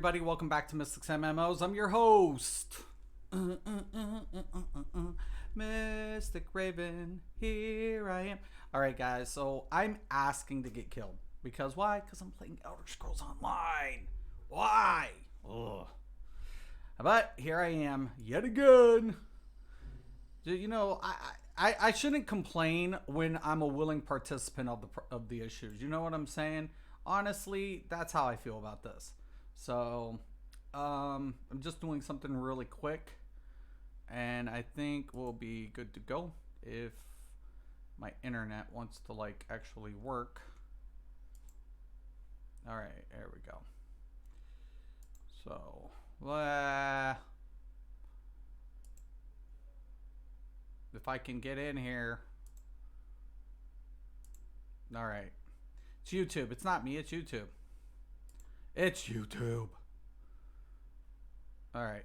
everybody. Welcome back to Mystics MMOs. I'm your host, Mystic Raven. Here I am. All right, guys. So I'm asking to get killed because why? Because I'm playing Elder Scrolls Online. Why? Ugh. But here I am yet again. You know, I shouldn't complain when I'm a willing participant of the issues. You know what I'm saying? Honestly, that's how I feel about this. So, I'm just doing something really quick, and I think we'll be good to go if my internet wants to like actually work. All right, there we go. So, if I can get in here. All right. It's YouTube. It's not me. It's YouTube. It's YouTube. All right.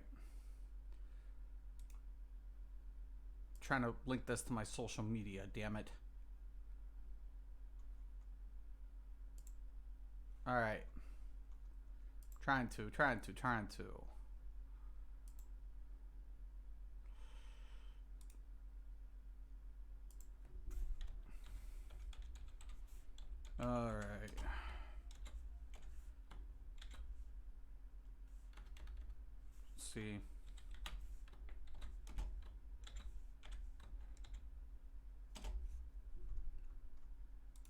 Trying to link this to my social media, damn it. All right. Trying to. All right. Let's see.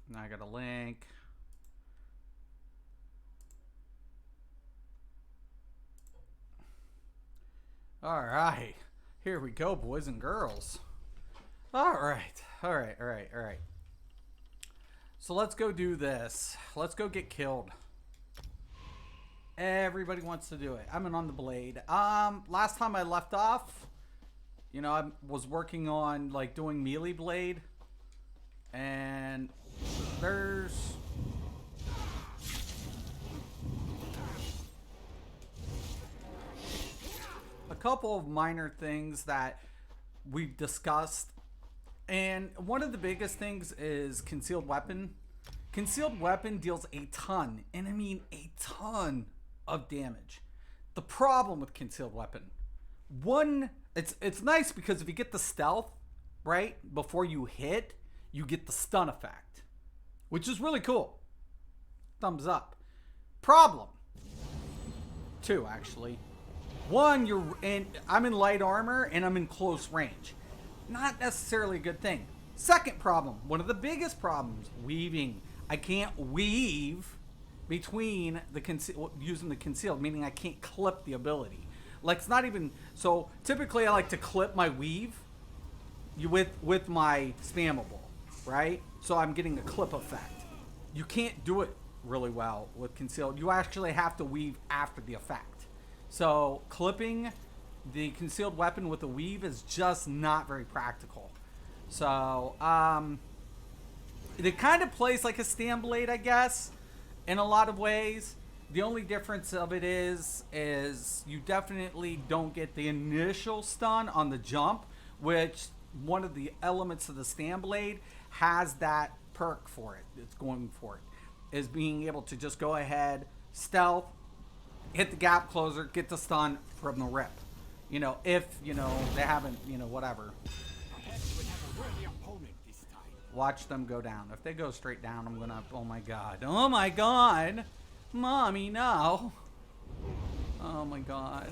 Now I got a link. All right. Here we go, boys and girls. All right. So let's go do this. Let's go get killed. Everybody wants to do it. I'm in on the blade. Last time I left off, you know, I was working on like doing melee blade, and there's a couple of minor things that we've discussed. And one of the biggest things is concealed weapon. Concealed weapon deals a ton, and I mean a ton of damage. The problem with concealed weapon, it's nice because if you get the stealth, right, before you hit, you get the stun effect, which is really cool. Thumbs up. Problem. Two, actually. One, I'm in light armor and I'm in close range. Not necessarily a good thing. Second problem, one of the biggest problems, weaving. I can't weave between using the concealed, meaning I can't clip the ability. Like, it's not even, so typically I like to clip my weave with my spammable, right? So I'm getting a clip effect. You can't do it really well with concealed. You actually have to weave after the effect. So clipping the concealed weapon with a weave is just not very practical. So, it kind of plays like a stand blade, I guess, in a lot of ways. The only difference of it is you definitely don't get the initial stun on the jump, which one of the elements of the stand blade has that perk for it. It's going for it, is being able to just go ahead, stealth, hit the gap closer, get the stun from the rip. You know, if, you know, they haven't, you know, whatever. Watch them go down. If they go straight down, I'm gonna, oh my god. Oh my god! Mommy, no! Oh my god.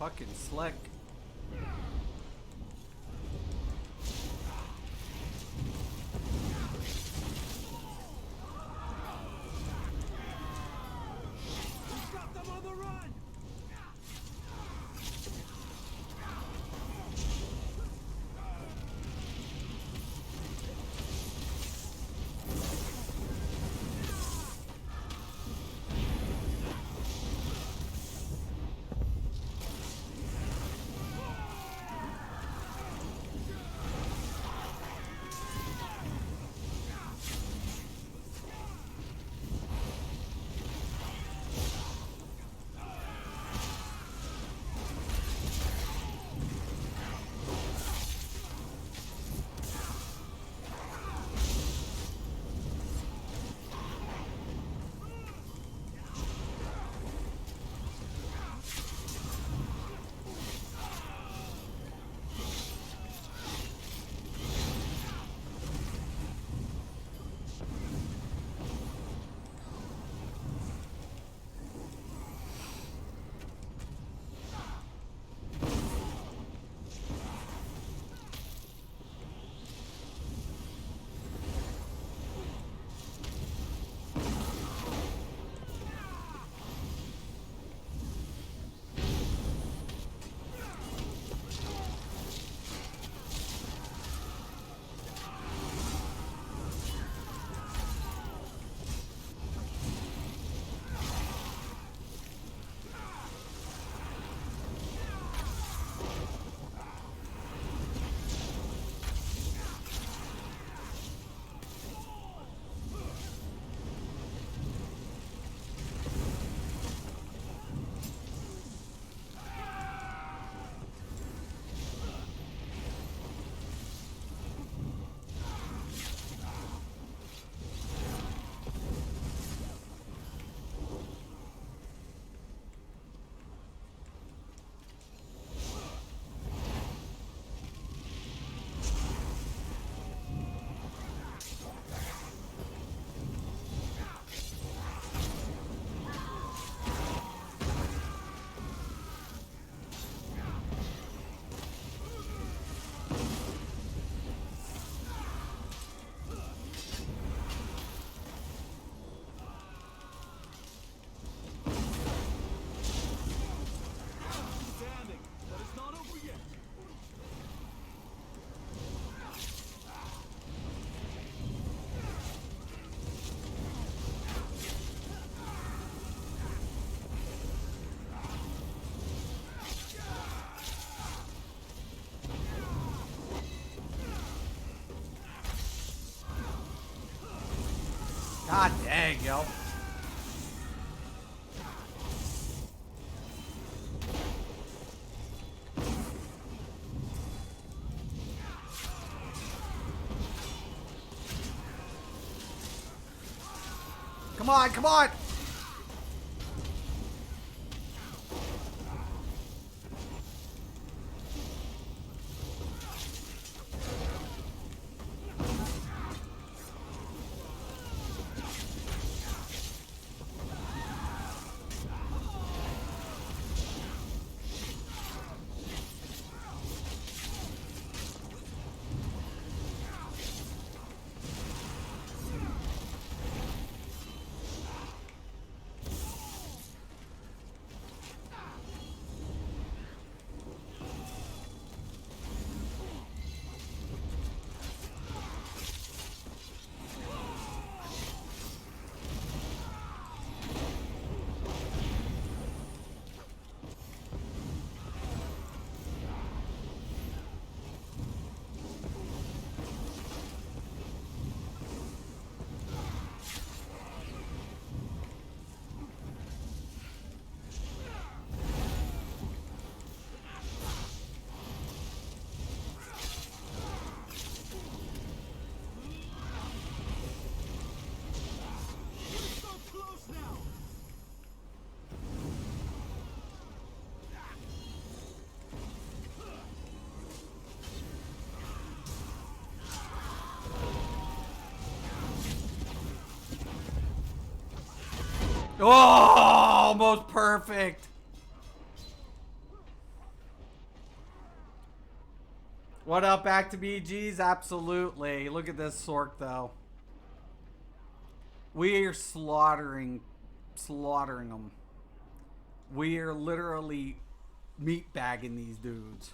Fucking slick. We've got them on the run! God dang, yo. Come on, come on! Oh, almost perfect. What up, back to BGs? Absolutely. Look at this Sork, though. We are slaughtering them. We are literally meat bagging these dudes.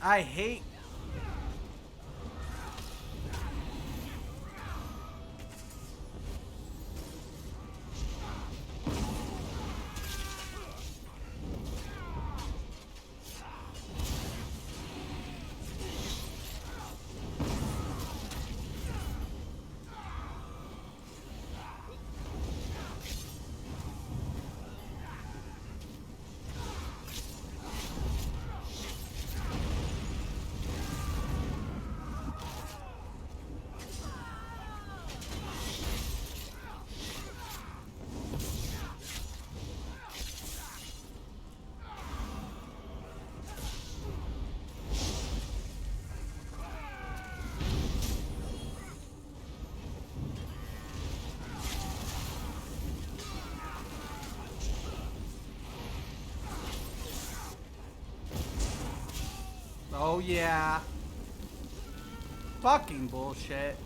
I hate. Oh yeah. Fucking bullshit.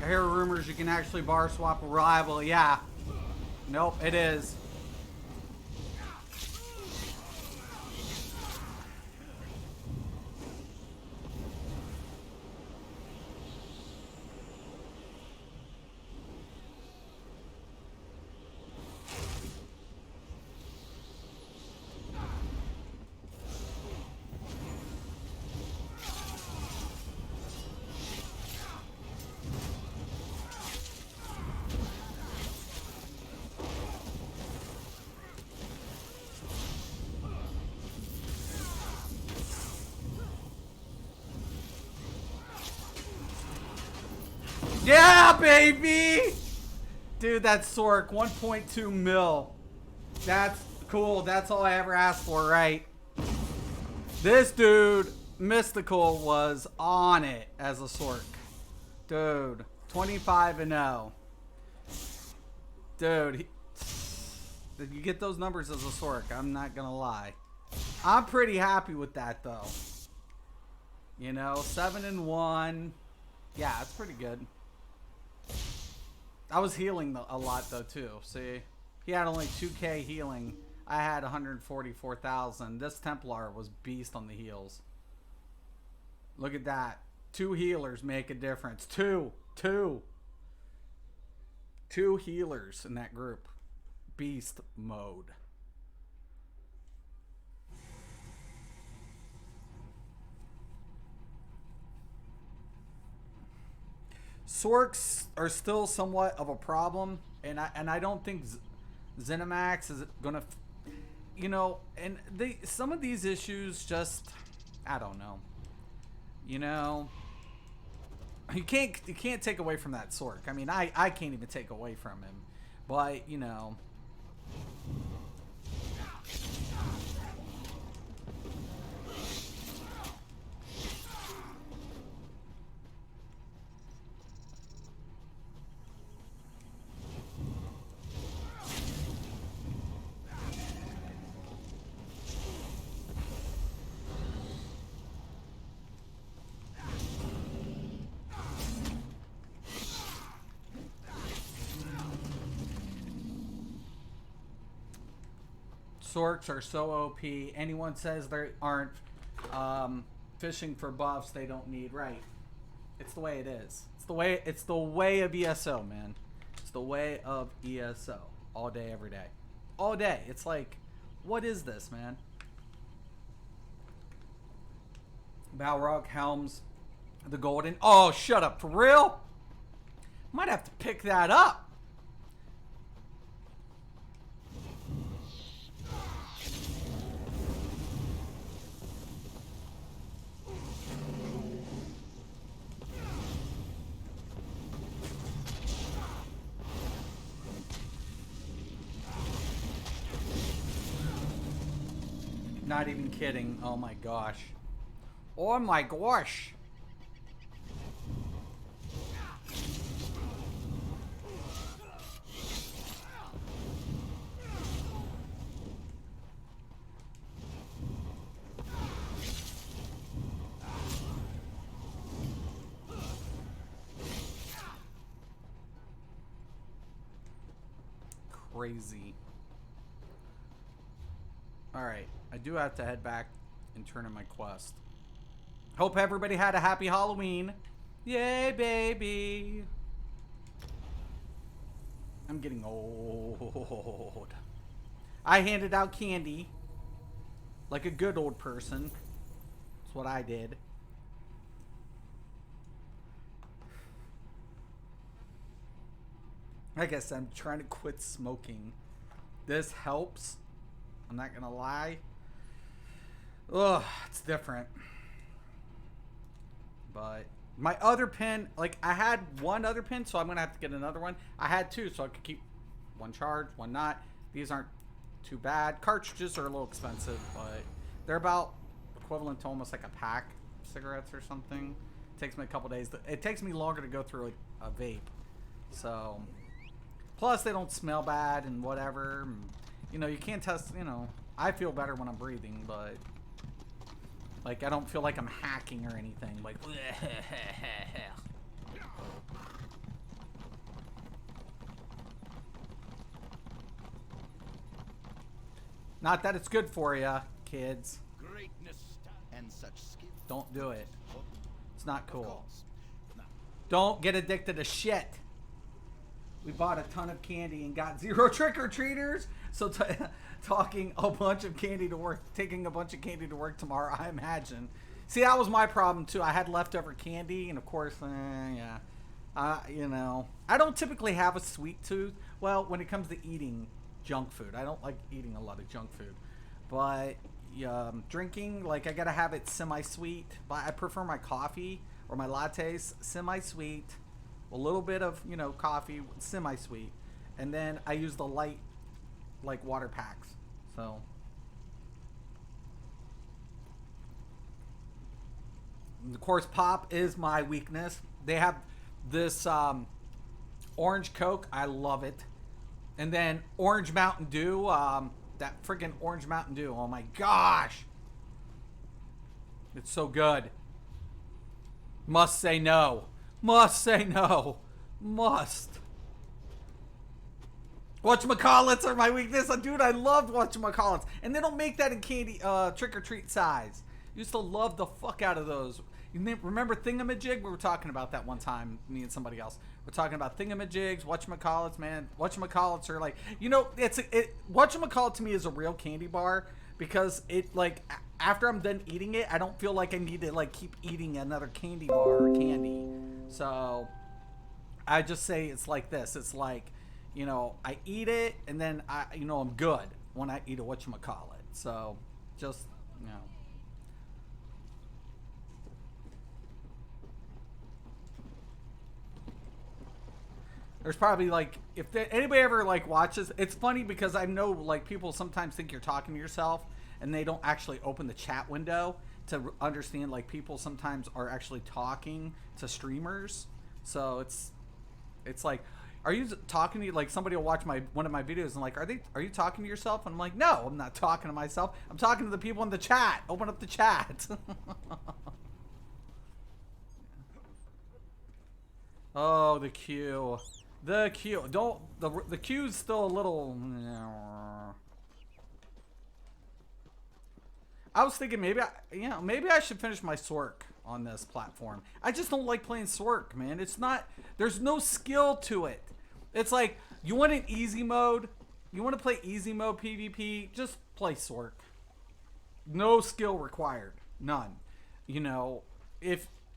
I hear rumors you can actually bar swap a rival. Yeah. Nope, it is. Yeah, baby! Dude, that's Sork. 1.2 mil. That's cool. That's all I ever asked for, right? This dude, Mystical, was on it as a Sork. Dude, 25 and 0. Dude, did you get those numbers as a Sork? I'm not gonna lie. I'm pretty happy with that, though. You know, 7 and 1. Yeah, it's pretty good. I was healing a lot though too. See, he had only 2k healing. I had 144,000. This Templar was beast on the heals. Look at that. 2 healers make a difference. Two healers in that group. Beast mode. Sorks are still somewhat of a problem, and I don't think ZeniMax is gonna, you know, and some of these issues just, I don't know, you know, you can't take away from that Sork. I mean, I can't even take away from him, but you know. Sorks are so OP. Anyone says they aren't fishing for buffs they don't need. Right. It's the way it is. It's the way of ESO, man. It's the way of ESO. All day, every day. All day. It's like, what is this, man? Balrog, Helms, the Golden. Oh, shut up. For real? Might have to pick that up. Not even kidding. Oh my gosh. Oh my gosh. Crazy. Alright, I do have to head back and turn in my quest. Hope everybody had a happy Halloween. Yay, baby. I'm getting old. I handed out candy like a good old person. That's what I did. Like I said, I'm trying to quit smoking. This helps. I'm not gonna lie. Ugh, it's different. But my other pen, like I had one other pen, so I'm gonna have to get another one. I had two, so I could keep one charged, one not. These aren't too bad. Cartridges are a little expensive, but they're about equivalent to almost like a pack of cigarettes or something. It takes me a couple days. It takes me longer to go through like a vape. So, plus they don't smell bad and whatever. You know, you can't test, you know, I feel better when I'm breathing, but like I don't feel like I'm hacking or anything. Like, not that it's good for you, kids. Greatness and such skill. Don't do it. It's not cool. Don't get addicted to shit. We bought a ton of candy and got 0 trick-or-treaters. So taking a bunch of candy to work tomorrow, I imagine. See, that was my problem too. I had leftover candy, and of course, yeah. You know, I don't typically have a sweet tooth. Well, when it comes to eating junk food, I don't like eating a lot of junk food. But drinking, like I gotta have it semi-sweet. But I prefer my coffee or my lattes semi-sweet. A little bit of, you know, coffee, semi-sweet. And then I use the light, like, water packs. So. And of course, pop is my weakness. They have this orange Coke. I love it. And then orange Mountain Dew. That friggin' orange Mountain Dew. Oh, my gosh. It's so good. Must say no. Must say no. Must. Whatchamacallits are my weakness. Dude, I loved whatchamacallits. And they don't make that in candy trick-or-treat size. Used to love the fuck out of those. You remember Thingamajig? We were talking about that one time, me and somebody else. We're talking about Thingamajigs, whatchamacallits, man. Whatchamacallits are like, you know, whatchamacallit to me is a real candy bar. Because it, like, after I'm done eating it, I don't feel like I need to, like, keep eating another candy bar or candy. So, I just say it's like this. It's like, you know, I eat it, and then, you know, I'm good when I eat a whatchamacallit. So, just, you know. There's probably, like, if anybody ever, like, watches, it's funny because I know, like, people sometimes think you're talking to yourself and they don't actually open the chat window to understand, like, people sometimes are actually talking to streamers. So it's like, are you talking to, like, somebody will watch one of my videos and like, are you talking to yourself? And I'm like, no, I'm not talking to myself. I'm talking to the people in the chat. Open up the chat. Oh, the queue. The queue. The queue's still a little. I was thinking maybe I should finish my Sork on this platform. I just don't like playing Sork, man. It's not. There's no skill to it. It's like you want an easy mode. You want to play easy mode PvP. Just play Sork. No skill required. None. You know,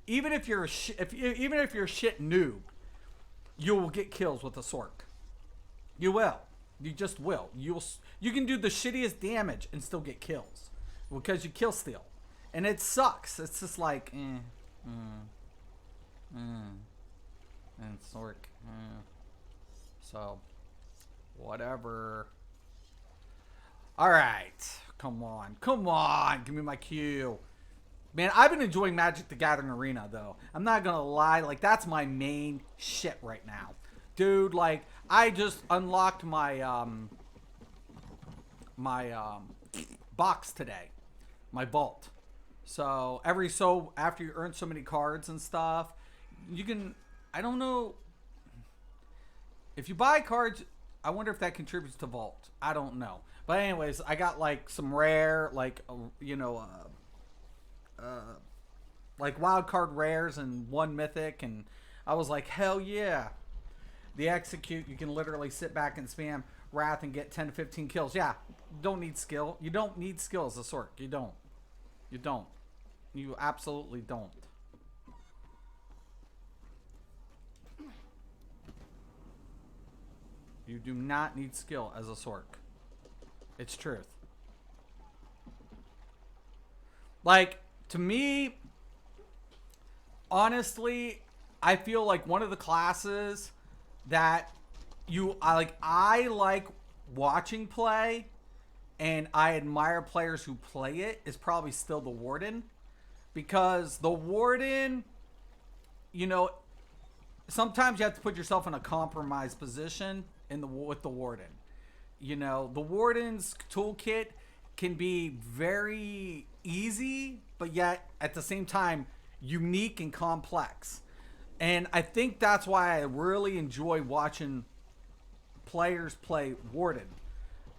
even if you're a shit noob, you will get kills with a Sork. You will. You just will. You can do the shittiest damage and still get kills because you kill steal, and it sucks. It's just like, and Sork. So, whatever. All right, Come on. Come on. Give me my Q. Man, I've been enjoying Magic the Gathering Arena, though. I'm not going to lie. Like, that's my main shit right now. Dude, like, I just unlocked my, box today. My vault. So, after you earn so many cards and stuff, you can, I don't know. If you buy cards, I wonder if that contributes to vault. I don't know. But anyways, I got, like, some rare, like, like wild card rares and one mythic, and I was like, hell yeah. The execute, you can literally sit back and spam Wrath and get 10 to 15 kills. Yeah, don't need skill. You don't need skill as a Sork. You don't. You don't. You absolutely don't. You do not need skill as a Sork. It's truth. Like, to me, honestly, I feel like one of the classes that I like watching play, and I admire players who play it, is probably still the Warden. Because the Warden, you know, sometimes you have to put yourself in a compromised position with the Warden. You know, the Warden's toolkit can be very easy, but yet at the same time unique and complex. And I think that's why I really enjoy watching players play Warden.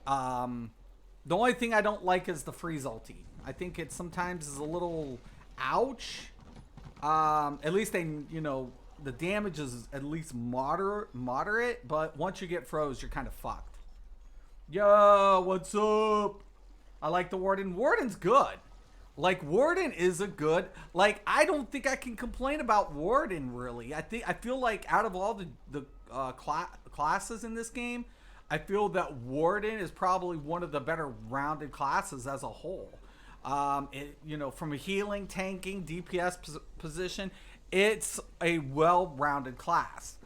The only thing I don't like is the freeze ulti. I think it sometimes is a little ouch. At least the damage is at least moderate, but once you get froze, you're kind of fucked. Yo, what's up? I like the Warden. Warden's good. Like, Warden is a good, like, I don't think I can complain about Warden, really. I feel like out of all the classes in this game, I feel that Warden is probably one of the better rounded classes as a whole. From a healing, tanking, DPS position, it's a well-rounded class.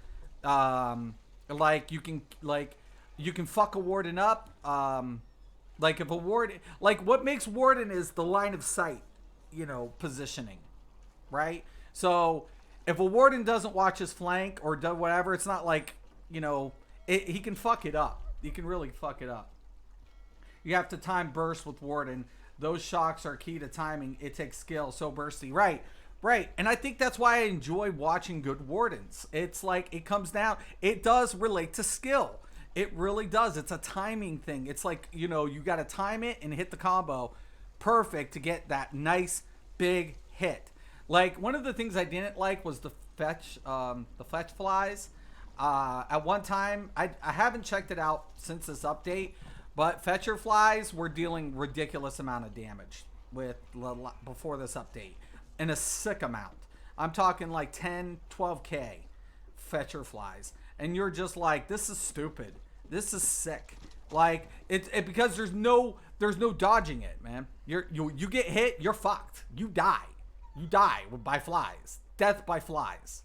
You can fuck a Warden up. Like, if a Warden, like, what makes Warden is the line of sight, positioning, right? So if a Warden doesn't watch his flank or do whatever, it's not like, he can fuck it up. He can really fuck it up. You have to time burst with Warden. Those shocks are key to timing. It takes skill. So bursty. Right. And I think that's why I enjoy watching good Wardens. It's like, it comes down, it does relate to skill. It really does. It's a timing thing. It's like, you got to time it and hit the combo perfect to get that nice big hit. Like, one of the things I didn't like was the fetch flies. At one time, I haven't checked it out since this update, but fetcher flies were dealing ridiculous amount of damage before this update, and a sick amount. I'm talking like 10, 12k fetcher flies, and you're just like, this is stupid. This is sick. Like, it because there's no dodging it, man. You get hit, you're fucked. You die. You die by flies. Death by flies.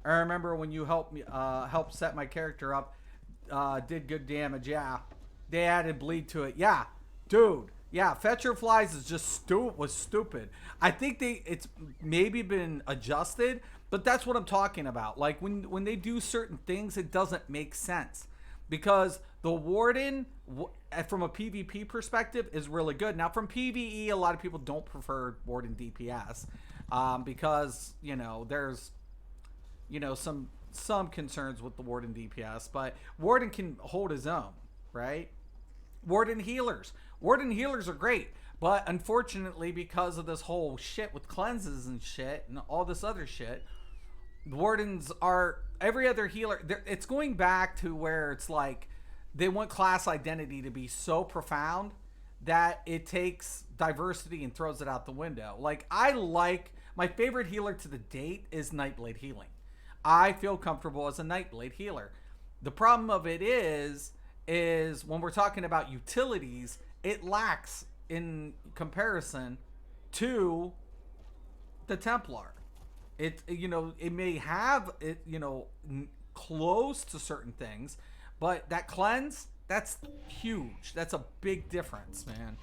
I remember when you helped set my character up, did good damage. Yeah, they added bleed to it. Yeah, dude. Yeah, fetcher flies is just was stupid. I think it's maybe been adjusted, but that's what I'm talking about. Like, when they do certain things, it doesn't make sense, because the Warden, from a PvP perspective, is really good. Now, from PvE, a lot of people don't prefer Warden DPS, because there's some concerns with the Warden DPS, but Warden can hold his own, right? Warden healers are great, but unfortunately, because of this whole shit with cleanses and shit and all this other shit, Wardens are every other healer. It's going back to where it's like they want class identity to be so profound that it takes diversity and throws it out the window. Like, my favorite healer to the date is Nightblade healing. I feel comfortable as a Nightblade healer. The problem of it is when we're talking about utilities, it lacks in comparison to the Templar. It may have it close to certain things, but that cleanse That's huge. That's a big difference, man.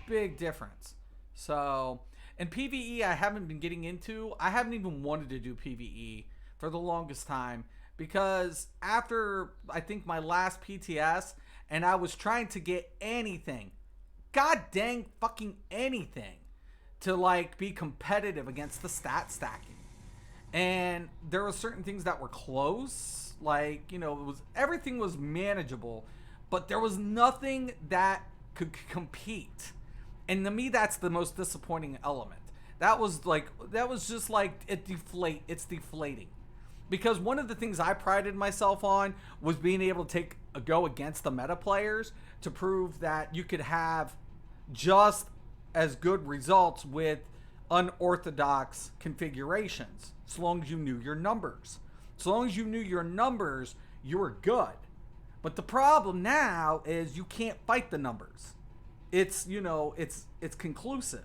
Big difference. So, and PvE I haven't been getting into. I haven't even wanted to do PvE for the longest time because after I think my last PTS and I was trying to get anything, god dang fucking anything to like be competitive against the stat stacking. And there were certain things that were close, like, you know, it was everything was manageable, but there was nothing that could compete. And to me, that's the most disappointing element. That was just like it's deflating. Because one of the things I prided myself on was being able to take a go against the meta players to prove that you could have just as good results with unorthodox configurations, so long as you knew your numbers. So long as you knew your numbers, you were good. But the problem now is you can't fight the numbers. It's, you know, it's conclusive.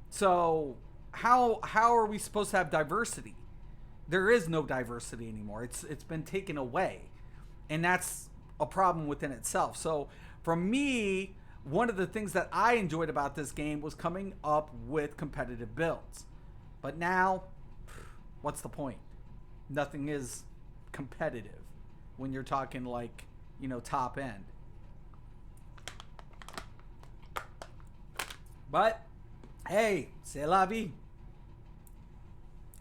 So how are we supposed to have diversity? There is no diversity anymore. It's been taken away. And that's a problem within itself. So for me, one of the things that I enjoyed about this game was coming up with competitive builds. But now, what's the point? Nothing is competitive when you're talking like, you know, top end. But, hey, c'est la vie.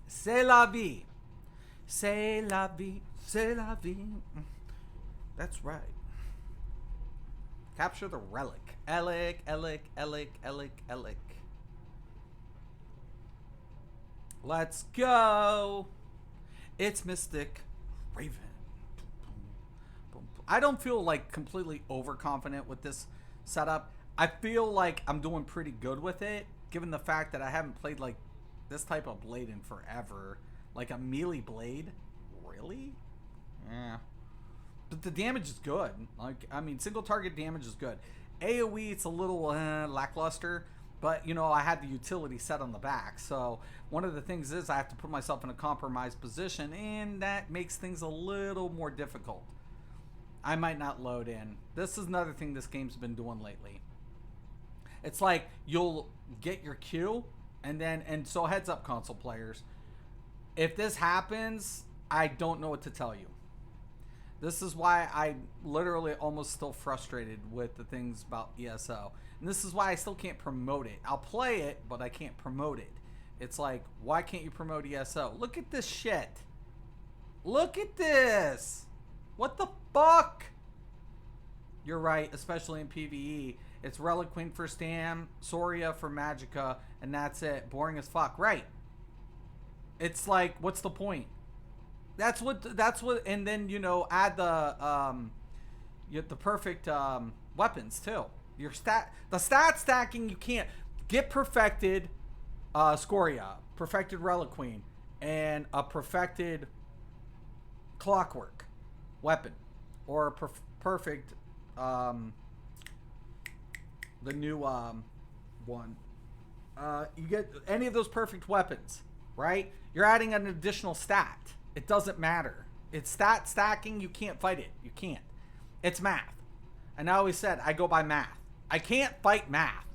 C'est la vie. C'est la vie. C'est la vie. That's right. Capture the relic. Elic, Elic, Elic, Elic, Elic. Let's go. It's Mystic Raven. I don't feel like completely overconfident with this setup. I feel like I'm doing pretty good with it, given the fact that I haven't played like this type of blade in forever. Like a melee blade? Really? Yeah. But the damage is good. Like, I mean, single target damage is good. AoE, it's a little lackluster, but, you know, I had the utility set on the back. So one of the things is I have to put myself in a compromised position, and that makes things a little more difficult. I might not load in. This is another thing this game's been doing lately. It's like you'll get your Q, and so heads up, console players. If this happens, I don't know what to tell you. This is why I'm literally almost still frustrated with the things about ESO. And this is why I still can't promote it. I'll play it, but I can't promote it. It's like, why can't you promote ESO? Look at this shit. Look at this. What the fuck? You're right, especially in PvE. It's Reliqueen for Stam, Soria for Magicka, and that's it. Boring as fuck. Right. It's like, what's the point? That's what, and then, you know, add the perfect weapons too. The stat stacking, you can't get perfected Scoria, perfected Reliqueen, and a perfected Clockwork weapon, or a perfect the new one. You get any of those perfect weapons, right? You're adding an additional stat. It doesn't matter. It's stat stacking. You can't fight it. You can't. It's math. And I always said, I go by math. I can't fight math.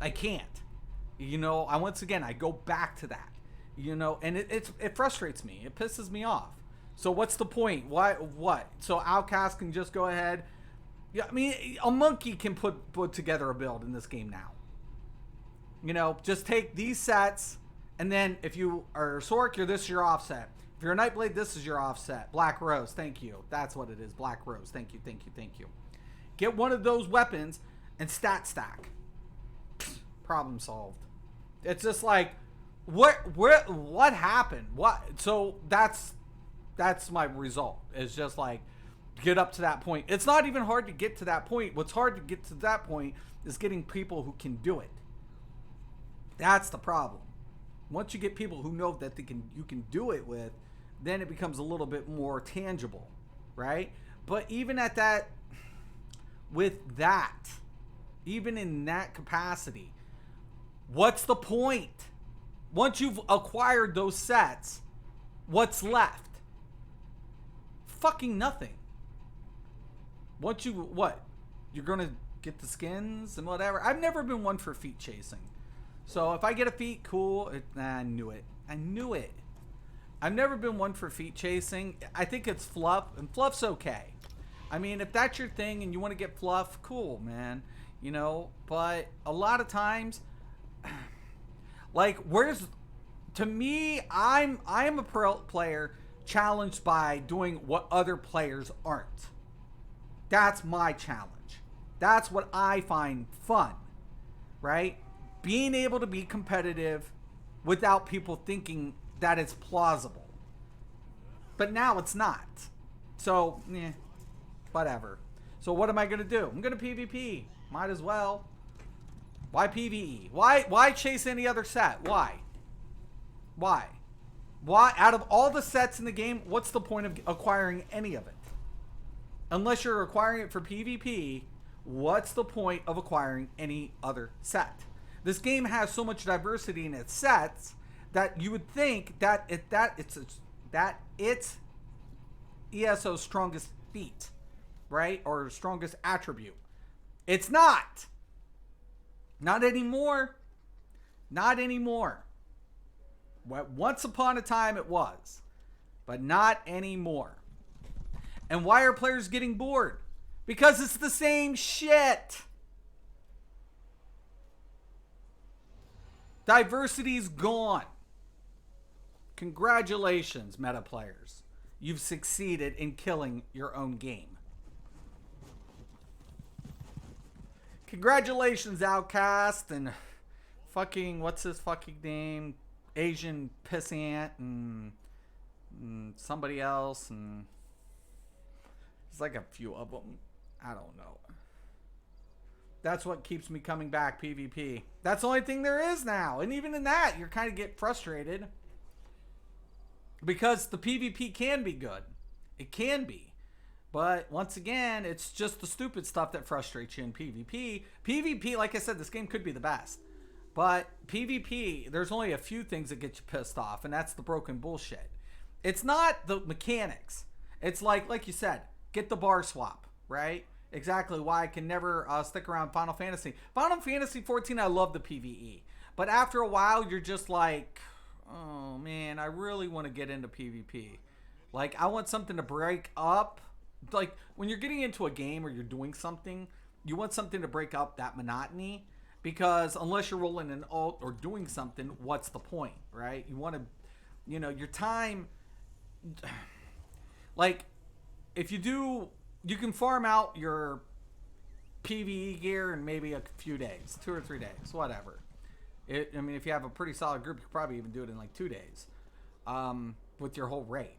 I can't. You know, once again, I go back to that. You know, and it frustrates me. It pisses me off. So what's the point? What? So Outcast can just go ahead. Yeah, I mean, a monkey can put together a build in this game now. You know, just take these sets, and then if you are Sork, this is your offset. If you're a Nightblade, this is your offset. Black Rose, thank you. That's what it is. Black Rose, thank you, thank you, thank you. Get one of those weapons and stat stack. Problem solved. It's just like, what happened? What? So that's my result. It's just like, get up to that point. It's not even hard to get to that point. What's hard to get to that point is getting people who can do it. That's the problem. Once you get people who know that you can do it with, then it becomes a little bit more tangible, right? But even at that, with that, even in that capacity, what's the point? Once you've acquired those sets, what's left? Fucking nothing. Once you, what? You're going to get the skins and whatever. I've never been one for feat chasing. So if I get a feat, cool. I knew it. I knew it. I've never been one for feat chasing. I think it's fluff, and fluff's okay. I mean, if that's your thing and you want to get fluff, cool, man. You know, but a lot of times, like, to me, I am a player challenged by doing what other players aren't. That's my challenge. That's what I find fun, right? Being able to be competitive without people thinking that it's plausible. But now it's not. So, whatever. So what am I going to do? I'm going to PvP. Might as well. Why PvE? Why chase any other set? Why? Why? Out of all the sets in the game, what's the point of acquiring any of it? Unless you're acquiring it for PvP, what's the point of acquiring any other set? This game has so much diversity in its sets that you would think that it's ESO's strongest feat, right? Or strongest attribute. It's not. Not anymore. Not anymore. Once upon a time it was, but not anymore. And why are players getting bored? Because it's the same shit. Diversity's gone. Congratulations, meta players. You've succeeded in killing your own game. Congratulations, Outcast and fucking, what's his fucking name? Asian pissant and somebody else, and there's like a few of them. I don't know. That's what keeps me coming back, PvP. That's the only thing there is now. And even in that, you're kind of get frustrated. Because the PvP can be good. It can be. But once again, it's just the stupid stuff that frustrates you in PvP. PvP, like I said, this game could be the best. But PvP, there's only a few things that get you pissed off. And that's the broken bullshit. It's not the mechanics. It's like you said, get the bar swap, right? Exactly why I can never stick around Final Fantasy. Final Fantasy 14, I love the PvE. But after a while, you're just like, oh man, I really want to get into PvP. Like, I want something to break up. Like, when you're getting into a game or you're doing something, you want something to break up that monotony. Because unless you're rolling an ult or doing something, what's the point, right? You want to, your time. Like, if you do, you can farm out your PvE gear in maybe a few days, 2 or 3 days, whatever. I mean, if you have a pretty solid group, you could probably even do it in like 2 days with your whole raid.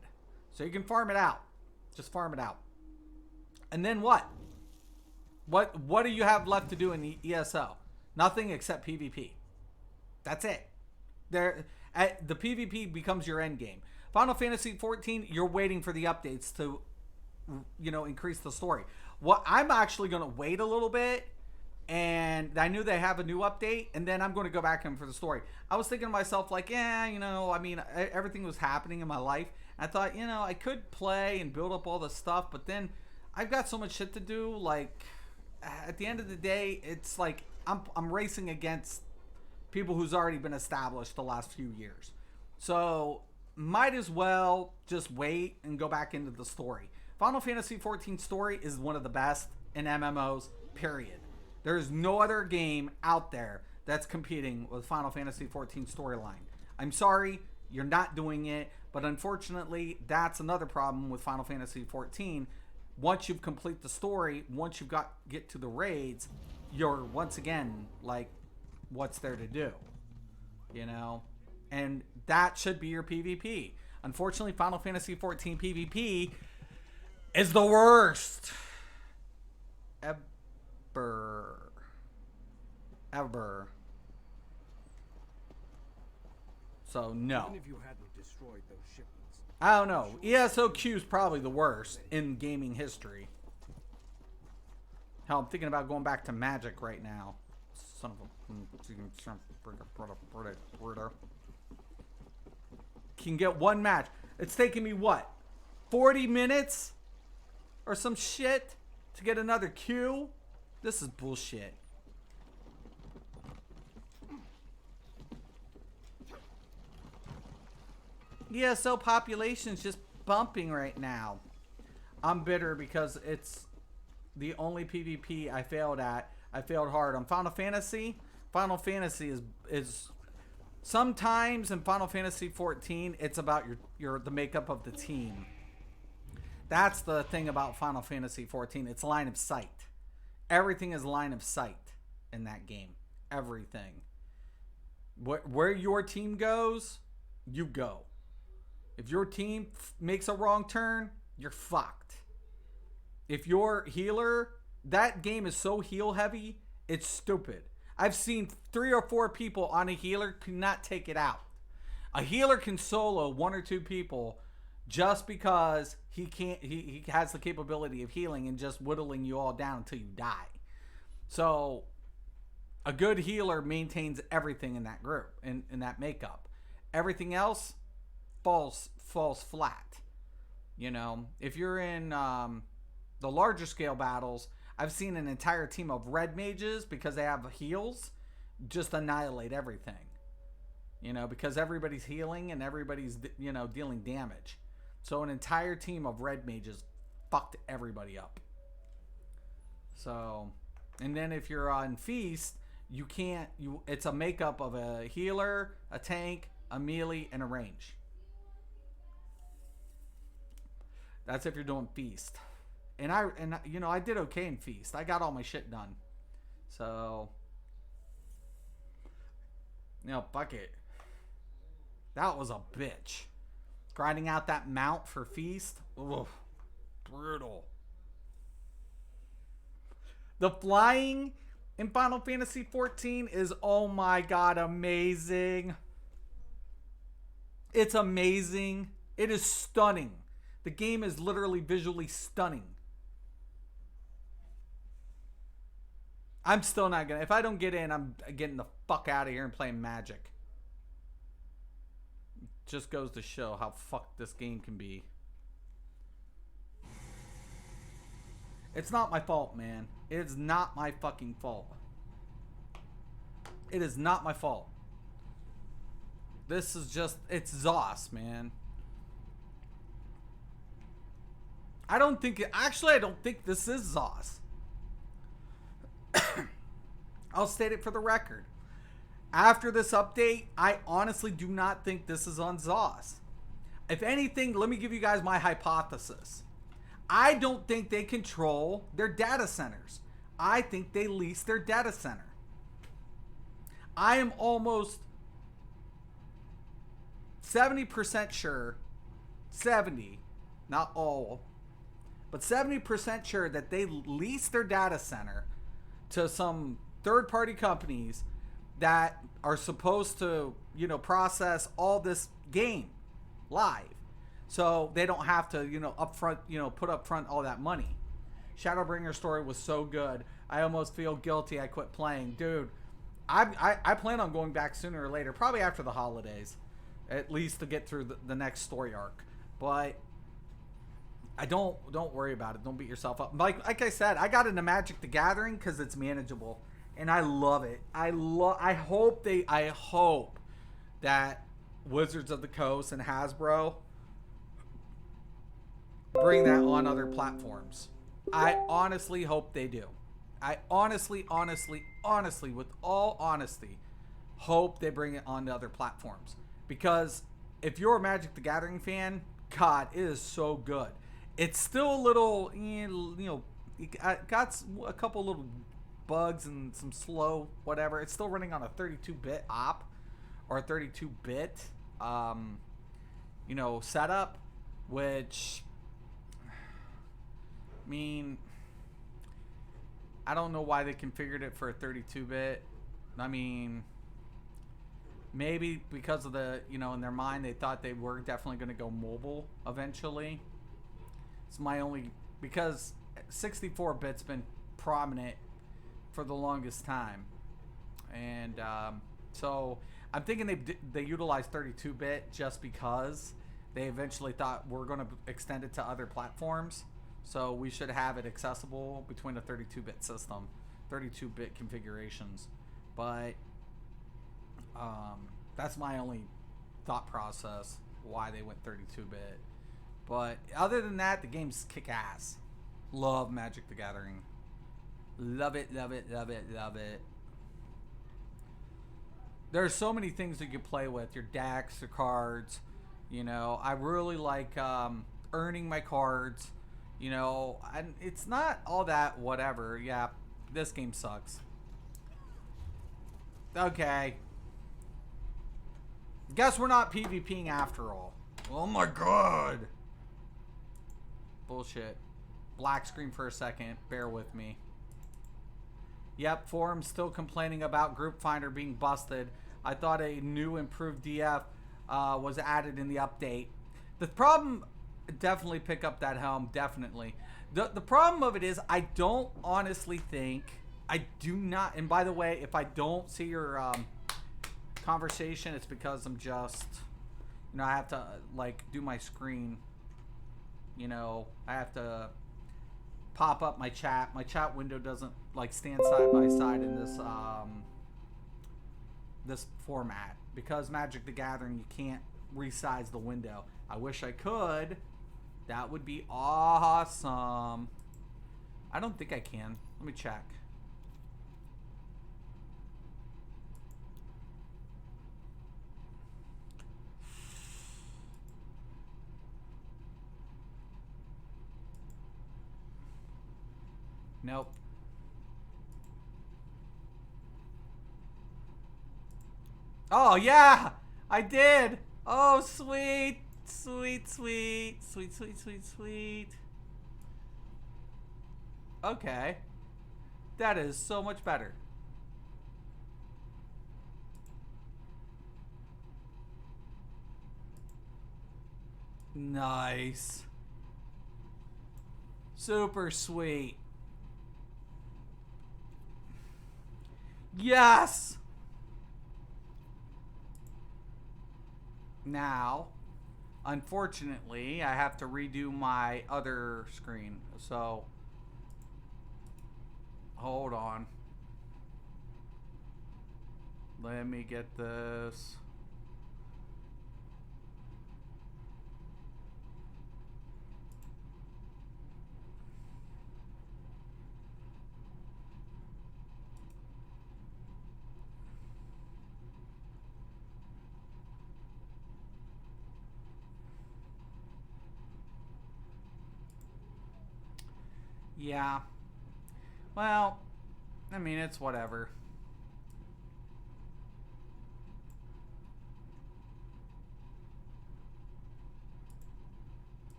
So you can farm it out. Just farm it out. And then what? What do you have left to do in the ESO? Nothing except PvP. That's it. The PvP becomes your end game. Final Fantasy 14, you're waiting for the updates to, increase the story. I'm actually going to wait a little bit. And I knew they have a new update, and then I'm going to go back in for the story. I was thinking to myself, like, everything was happening in my life. I thought, I could play and build up all this stuff, but then I've got so much shit to do. Like, at the end of the day, it's like I'm racing against people who's already been established the last few years. So, might as well just wait and go back into the story. Final Fantasy 14 story is one of the best in MMOs, period. There's no other game out there that's competing with Final Fantasy 14 storyline. I'm sorry, you're not doing it, but unfortunately, that's another problem with Final Fantasy 14. Once you've complete the story, once you've get to the raids, you're once again like, what's there to do? And that should be your PvP. Unfortunately, Final Fantasy 14 PvP is the worst ever. So no. Even if you hadn't destroyed those shipments. I don't know. ESOQ is probably the worst in gaming history. Hell, I'm thinking about going back to Magic right now. Son of a... Can get one match. It's taking me what? 40 minutes? Or some shit? to get another Q. This is bullshit. ESO population's just bumping right now. I'm bitter because it's the only PvP I failed at. I failed hard on Final Fantasy. Final Fantasy is sometimes in Final Fantasy 14 it's about the makeup of the team. That's the thing about Final Fantasy 14. It's line of sight. Everything is line of sight in that game. Everything. Where your team goes, you go. If your team makes a wrong turn, you're fucked. If you're healer, that game is so heal heavy, it's stupid. I've seen 3 or 4 people on a healer cannot take it out. A healer can solo 1 or 2 people just because he has the capability of healing and just whittling you all down until you die. So a good healer maintains everything in that group, in that makeup. Everything else falls flat. You know, if you're in the larger scale battles, I've seen an entire team of red mages, because they have heals, just annihilate everything. You know, because everybody's healing and everybody's, you know, dealing damage. So an entire team of red mages fucked everybody up. So, and then if you're on Feast, it's a makeup of a healer, a tank, a melee, and a range. That's if you're doing Feast. And you know, I did okay in Feast. I got all my shit done. So, you know, fuck it. That was a bitch. Grinding out that mount for Feast. Oof, brutal. The flying in Final Fantasy 14 is, oh my god, amazing. It's amazing. It is stunning. The game is literally visually stunning. I'm still not gonna. If I don't get in, I'm getting the fuck out of here and playing Magic. Just goes to show how fucked this game can be. It's not my fault, man. It is not my fucking fault. It is not my fault. This is just, it's ZOS, man. I don't think this is ZOS. I'll state it for the record. After this update, I honestly do not think this is on ZOS. If anything, let me give you guys my hypothesis. I don't think they control their data centers. I think they lease their data center. I am almost 70% sure, 70, not all, but 70% sure that they lease their data center to some third-party companies that are supposed to, you know, process all this game live. So they don't have to, you know, upfront, you know, put up front all that money. Shadowbringer story was so good. I almost feel guilty I quit playing. Dude, I plan on going back sooner or later, probably after the holidays, at least to get through the next story arc. But I don't worry about it. Don't beat yourself up. Like I said, I got into Magic the Gathering because it's manageable, and I love it. I hope that Wizards of the Coast and Hasbro bring that on other platforms. I honestly hope they do. I honestly, with all honesty, hope they bring it onto other platforms. Because if you're a Magic the Gathering fan, God, it is so good. It's still a little, you know, it got a couple little bugs and some slow whatever. It's still running on a 32-bit op or a 32-bit, you know, setup, which, I mean, I don't know why they configured it for a 32-bit. I mean, maybe because of the, you know, in their mind they thought they were definitely going to go mobile eventually. It's my only, because 64-bit's been prominent for the longest time, and so I'm thinking they utilized 32-bit just because they eventually thought we're going to extend it to other platforms. So we should have it accessible between a 32-bit system, 32-bit configurations. But that's my only thought process why they went 32-bit. But other than that, the game's kick ass. Love Magic the Gathering. Love it, love it, love it, love it. There's so many things that you play with. Your decks, your cards. You know, I really like earning my cards. You know, and it's not all that whatever. Yeah, this game sucks. Okay. Guess we're not PvPing after all. Oh my god. Bullshit. Black screen for a second. Bear with me. Yep, forum still complaining about Group Finder being busted. I thought a new improved DF was added in the update. The problem, definitely pick up that helm, definitely. The problem of it is I don't honestly think, I do not, and by the way, if I don't see your conversation, it's because I'm just, you know, I have to like do my screen. You know, I have to pop up my chat. My chat window doesn't like stand side by side in this this format because Magic the Gathering you can't resize the window. I wish I could. That would be awesome. I don't think I can. Let me check. Nope. Oh, yeah! I did! Oh, sweet! Sweet, sweet. Sweet, sweet, sweet, sweet. Okay. That is so much better. Nice. Super sweet. Yes! Now, unfortunately, I have to redo my other screen. So, hold on. Let me get this. Yeah. Well, I mean, it's whatever.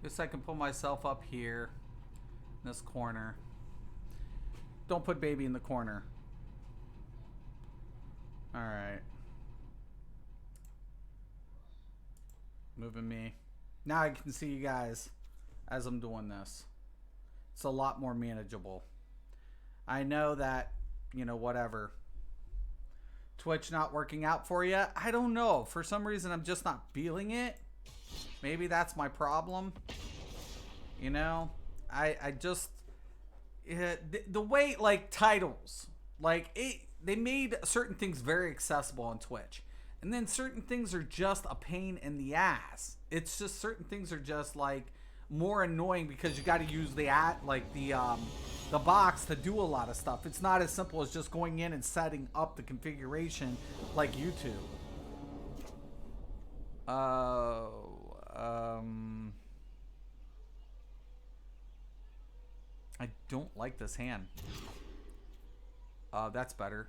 Guess I can put myself up here in this corner. Don't put baby in the corner. Alright. Moving me. Now I can see you guys as I'm doing this. It's a lot more manageable. I know that, you know, whatever. Twitch not working out for you? I don't know. For some reason, I'm just not feeling it. Maybe that's my problem. You know? I just... the way, like, titles. Like, they made certain things very accessible on Twitch. And then certain things are just a pain in the ass. It's just certain things are just, like, more annoying because you got to use the box to do a lot of stuff. It's not as simple as just going in and setting up the configuration like YouTube. I don't like this hand. That's better.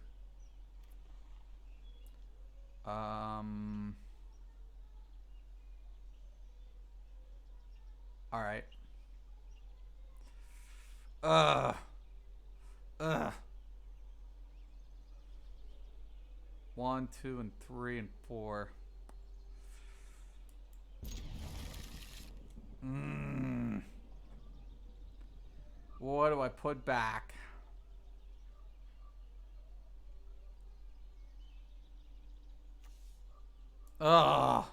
All right. Ugh. 1, 2, and 3, and 4. What do I put back? Ugh.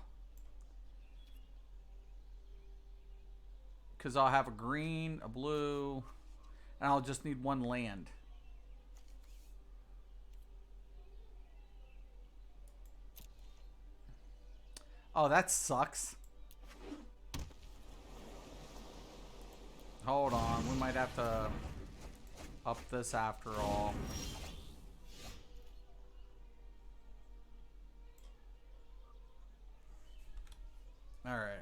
Because I'll have a green, a blue, and I'll just need one land. Oh, that sucks. Hold on, we might have to up this after all. Alright.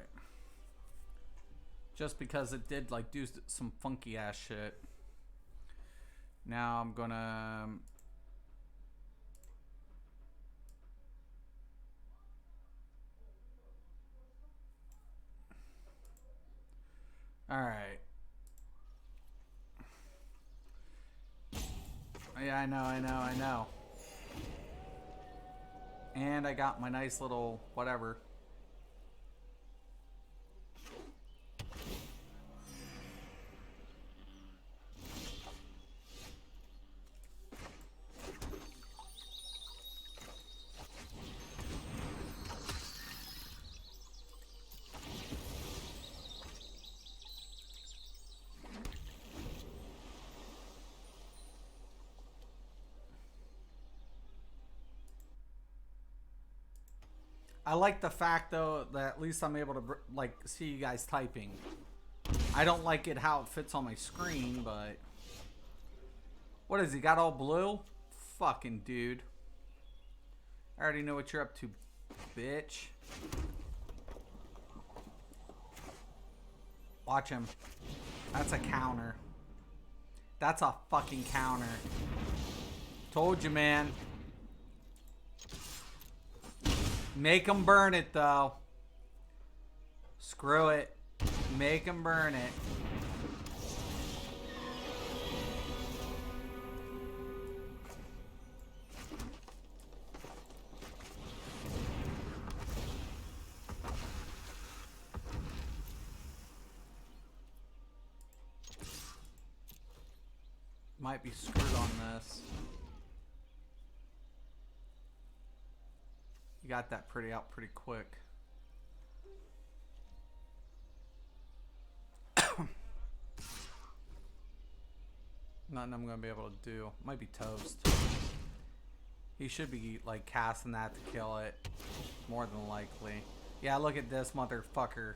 Just because it did like do some funky ass shit. Now I'm gonna... Alright. Yeah, I know. And I got my nice little whatever. I like the fact though that at least I'm able to like see you guys typing. I don't like it how it fits on my screen, but what is he got all blue? Fucking dude. I already know what you're up to, bitch. Watch him. That's a counter. That's a fucking counter. Told you, man. Make them burn it, though. Screw it. Make them burn it. Might be screwed on this. You got that out pretty quick. Nothing I'm gonna be able to do. Might be toast. He should be like casting that to kill it. More than likely. Yeah, look at this motherfucker.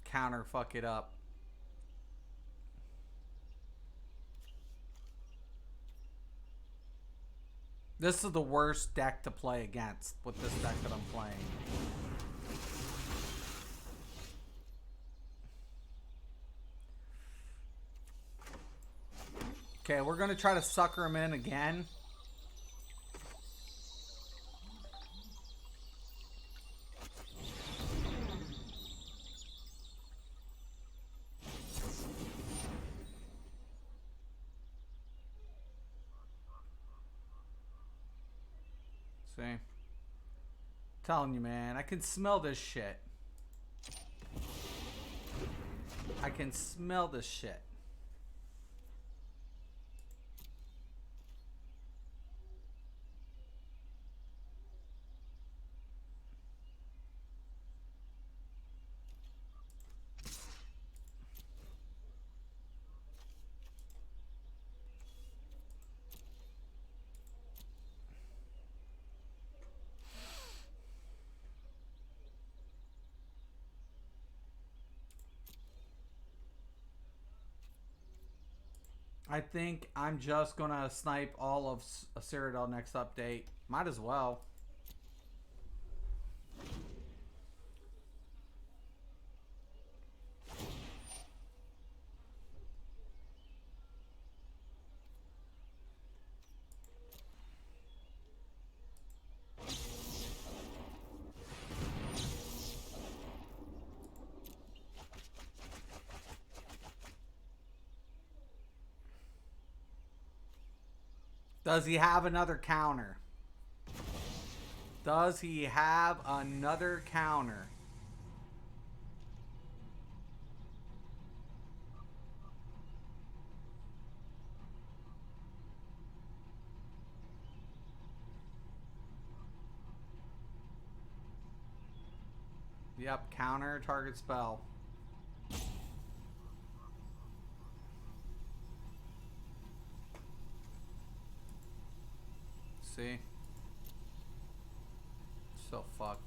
Counter fuck it up. This is the worst deck to play against with this deck that I'm playing. Okay, we're going to try to sucker him in again. See? Telling you, man, I can smell this shit. I can smell this shit. I think I'm just gonna snipe all of Cyrodiil next update. Might as well. Does he have another counter? Does he have another counter? Yep, counter target spell. See? So fucked.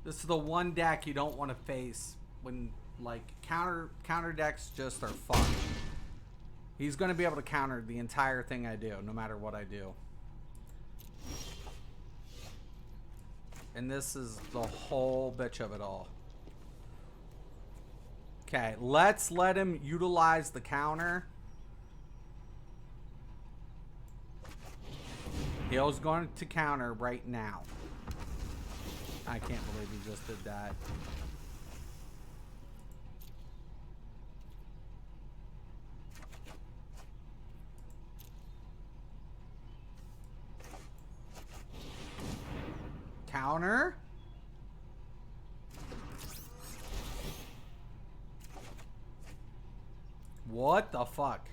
This is the one deck you don't want to face when, like, counter decks just are fucked. He's going to be able to counter the entire thing I do, no matter what I do. And this is the whole bitch of it all. Okay, let's let him utilize the counter. He's going to counter right now. I can't believe he just did that. Counter. What the fuck?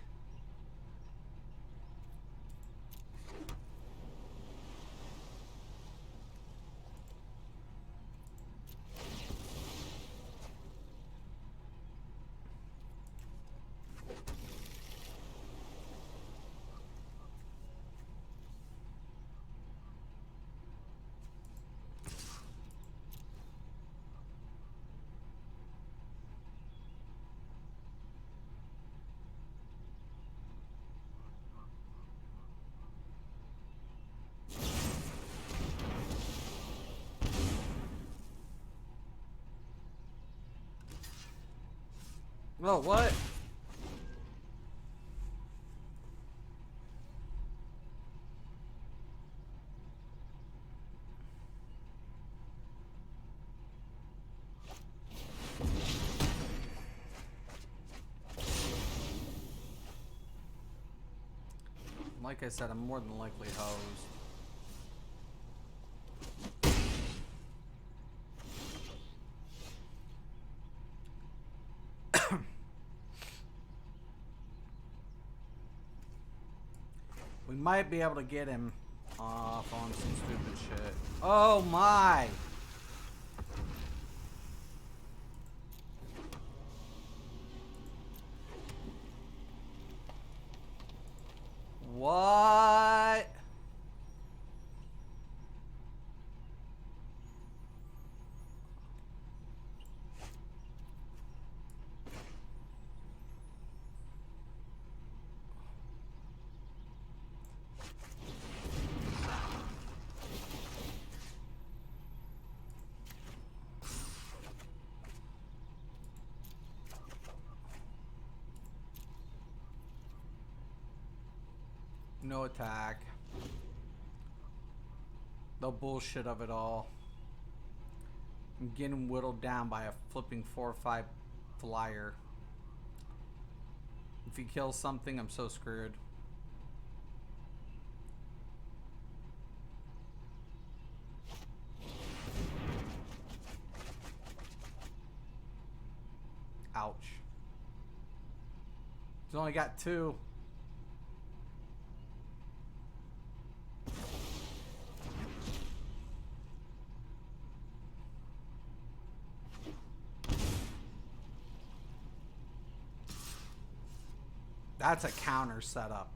Oh, what? Like I said, I'm more than likely hosed. We might be able to get him off on some stupid shit. Oh my! What? No attack. The bullshit of it all. I'm getting whittled down by a flipping 4/5 flyer. If he kills something, I'm so screwed. Ouch. He's only got 2. That's a counter setup.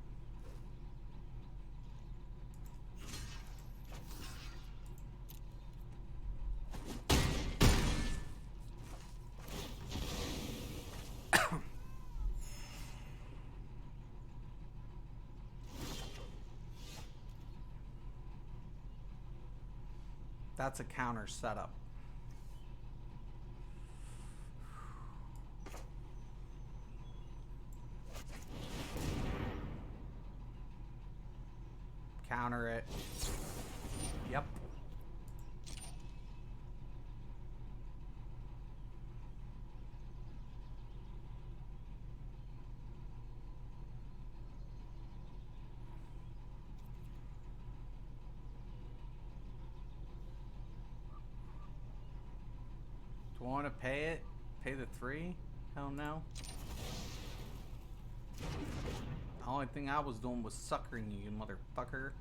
That's a counter setup. Counter it. Yep. Do I want to pay it? Pay the 3? Hell no. Only thing I was doing was suckering you, you motherfucker.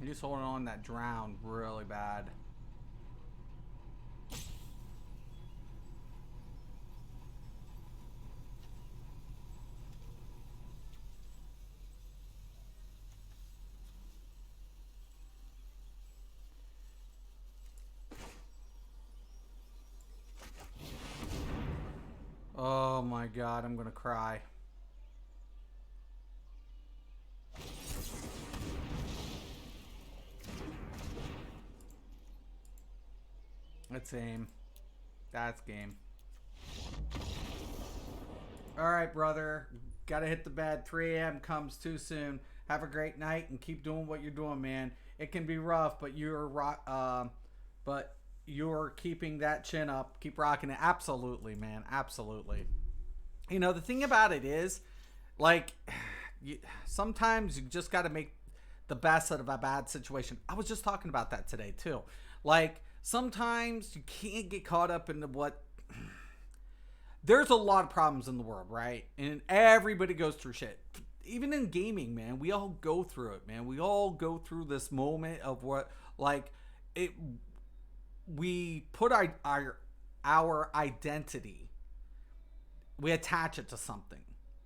He's holding on that drown really bad. Oh my god, I'm gonna cry. That's aim. That's game. Alright, brother. Gotta hit the bed. 3 a.m. comes too soon. Have a great night and keep doing what you're doing, man. It can be rough, but you're keeping that chin up. Keep rocking it. Absolutely, man. Absolutely. You know, the thing about it is, like, sometimes you just gotta make the best out of a bad situation. I was just talking about that today, too. Like, sometimes you can't get caught up into what... There's a lot of problems in the world, right? And everybody goes through shit. Even in gaming, man, we all go through it, man. We all go through this moment of what, like, it. We put our identity. We attach it to something.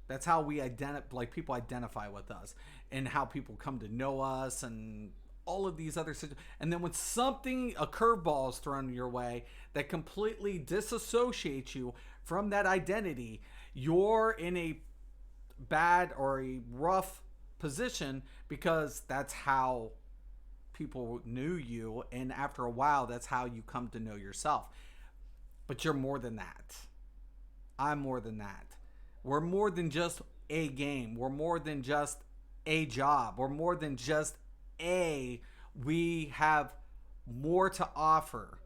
That's how we like people identify with us, and how people come to know us, and all of these other situations. And then when a curveball is thrown your way that completely disassociates you from that identity, you're in a bad or a rough position, because that's how people knew you, and after a while that's how you come to know yourself. But you're more than that. I'm more than that. We're more than just a game. We're more than just a job. We're more than just we have more to offer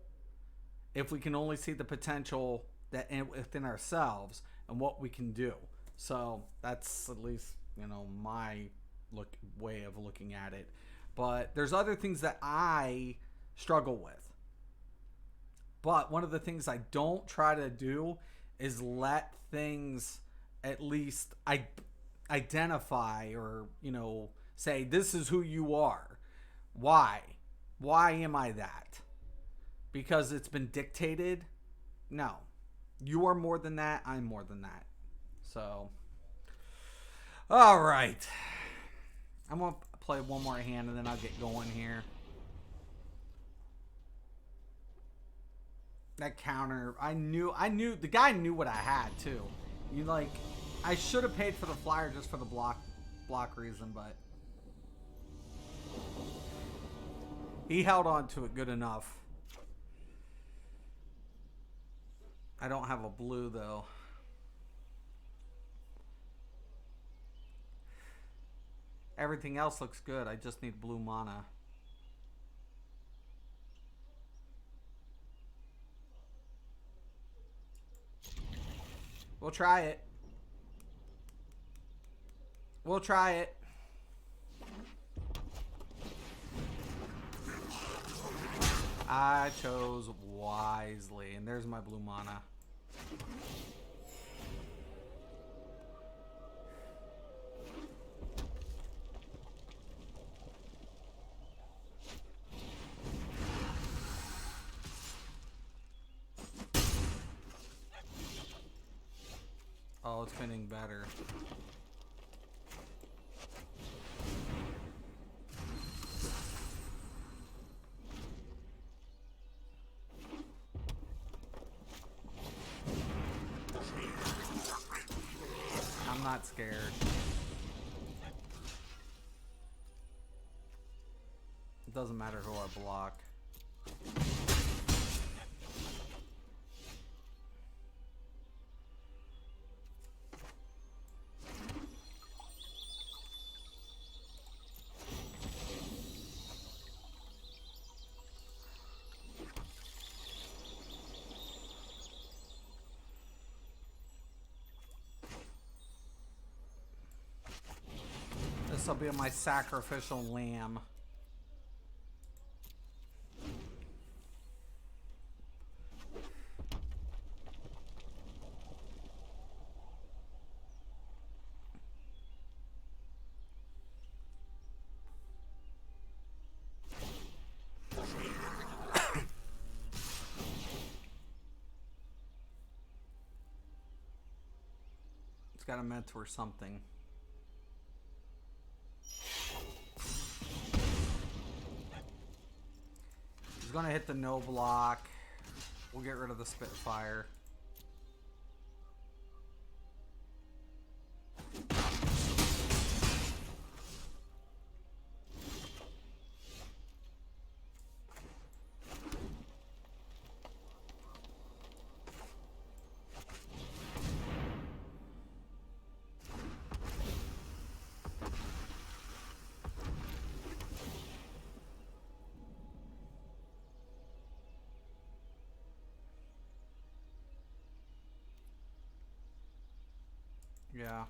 if we can only see the potential that within ourselves and what we can do. So that's at least, you know, my way of looking at it. But there's other things that I struggle with. But one of the things I don't try to do is let things at least identify, or, you know, say, this is who you are. Why? Why am I that? Because it's been dictated? No. You are more than that. I'm more than that. So, all right. I'm going to play one more hand and then I'll get going here. That counter, I knew the guy knew what I had too. I should have paid for the flyer just for the block reason, but he held on to it good enough. I don't have a blue though. Everything else looks good. I just need blue mana. We'll try it. We'll try it. I chose wisely, and there's my blue mana. Oh, it's getting better. I'm not scared. It doesn't matter who I block. will be my sacrificial lamb. It's got a mentor something. He's gonna hit the no block. We'll get rid of the Spitfire. Yeah.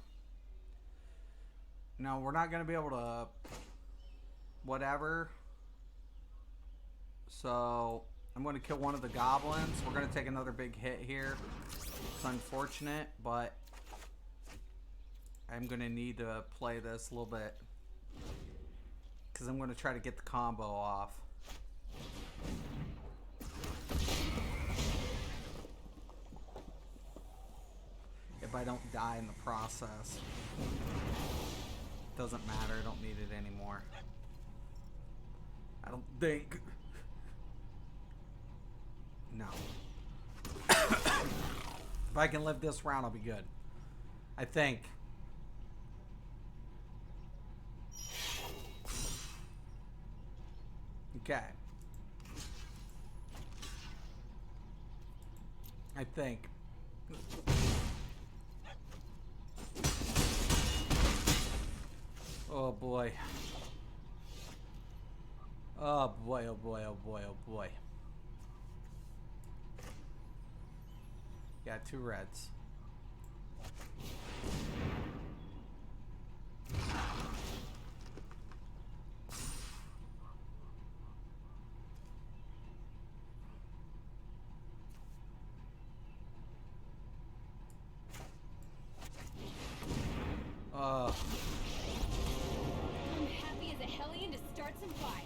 No, we're not going to be able to whatever. So, I'm going to kill one of the goblins. We're going to take another big hit here. It's unfortunate, but I'm going to need to play this a little bit. Because I'm going to try to get the combo off. If I don't die in the process. Doesn't matter, I don't need it anymore. I don't think. No. If I can live this round, I'll be good. I think. Okay. I think. Oh boy. Oh boy, oh boy, oh boy, oh boy. Got 2 reds. I'm happy as a hellion to start some fires.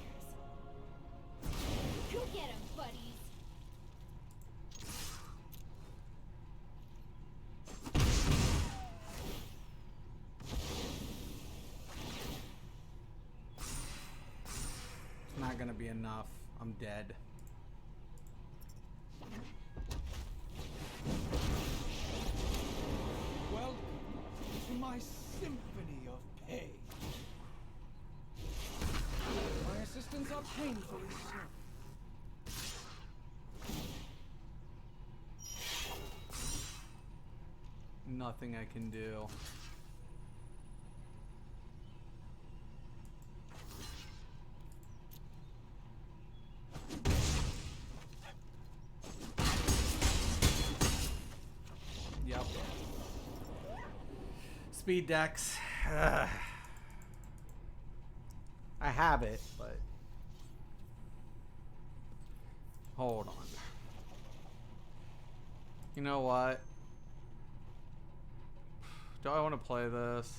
Go get 'em, buddies. It's not gonna be enough. I'm dead. Welcome to my symphony of pain. My assistants are painfully slow. Nothing I can do. Yep. Speed Dex. I have it, but hold on. You know what? Do I want to play this?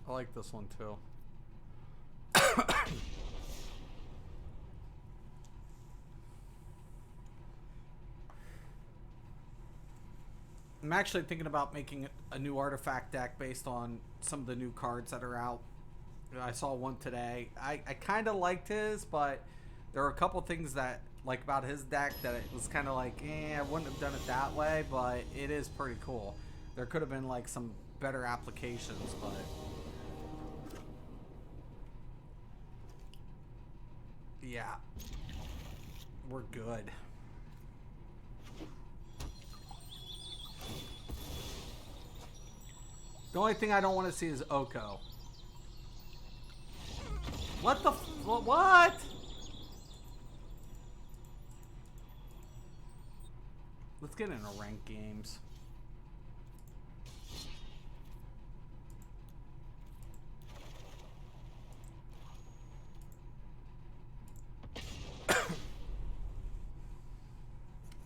I like this one too. I'm actually thinking about making a new artifact deck based on some of the new cards that are out. I saw one today. I kind of liked his, but there were a couple things that like about his deck that it was kind of like, I wouldn't have done it that way, but it is pretty cool. There could have been like some better applications, but yeah, we're good. The only thing I don't want to see is Oko. What the what? Let's get into ranked games.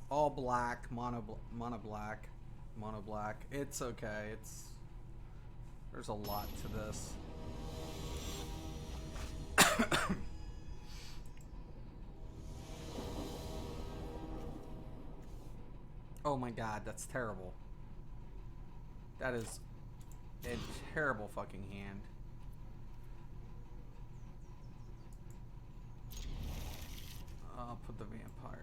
All black, mono black. It's okay. There's a lot to this. Oh my god, that's terrible. That is a terrible fucking hand. I'll put the vampire.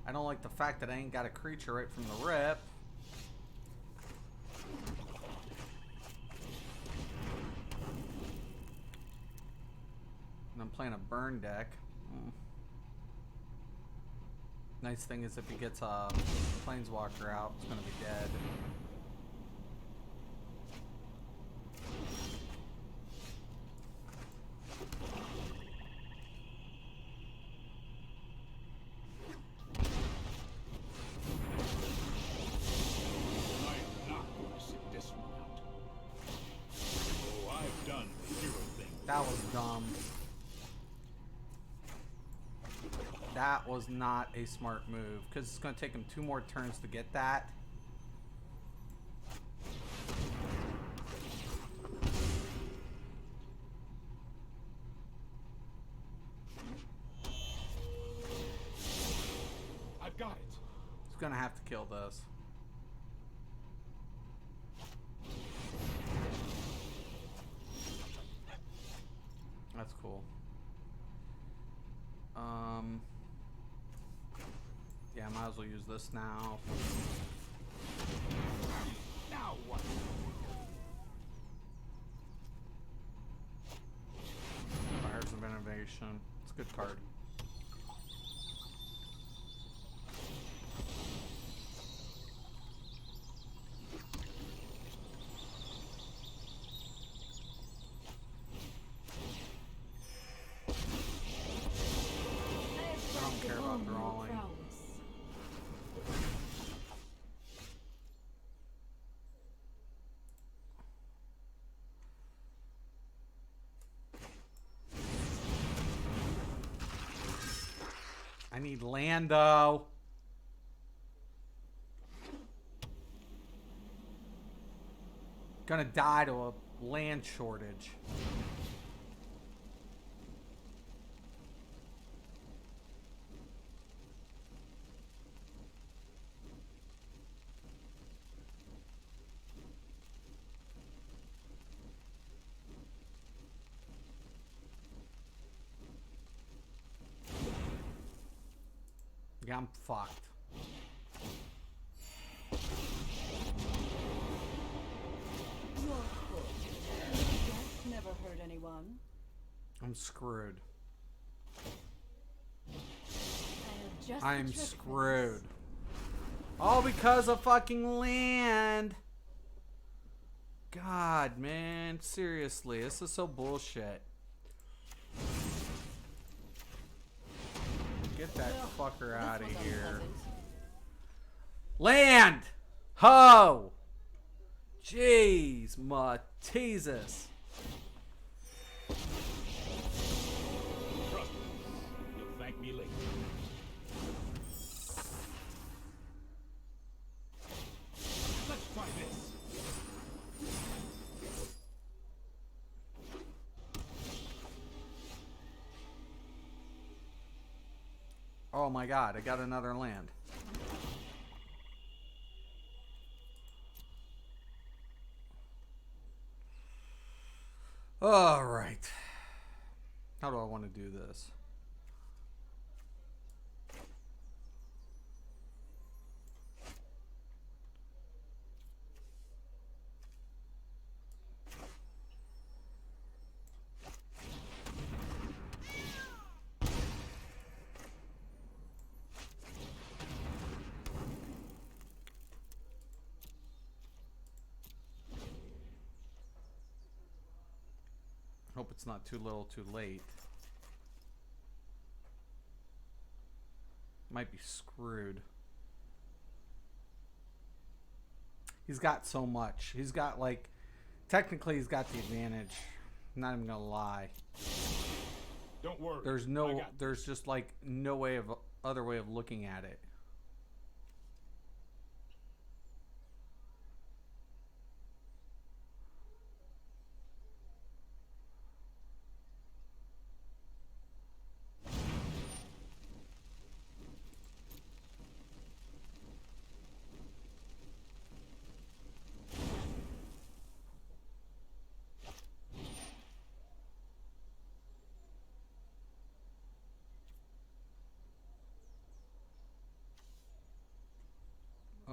I don't like the fact that I ain't got a creature right from the rip. And I'm playing a burn deck. Nice thing is if he gets a planeswalker out, it's gonna be dead. That was dumb. That was not a smart move because it's going to take him 2 more turns to get that. I've got it. He's going to have to kill this. That's cool. Yeah, I might as well use this now. Now what? Fires of Innovation. It's a good card. I don't care about drawing. I need Lando. Gonna die to a land shortage. Yeah, I'm fucked. Your foot. Death never hurt anyone. I'm screwed. I have just I'm the trick for screwed. this. All because of fucking land. God, man. Seriously, this is so bullshit. Get that fucker This out of was here. unpleasant. Land! Ho! Jeez, Matesus. Trust me. You'll thank me later. Let's try this. Oh my god, I got another land. Alright. How do I want to do this? hope it's not too little too late. Might be screwed. He's got so much. He's got like, technically he's got the advantage. I'm not even gonna lie. Don't worry. There's just like no way of other way of looking at it.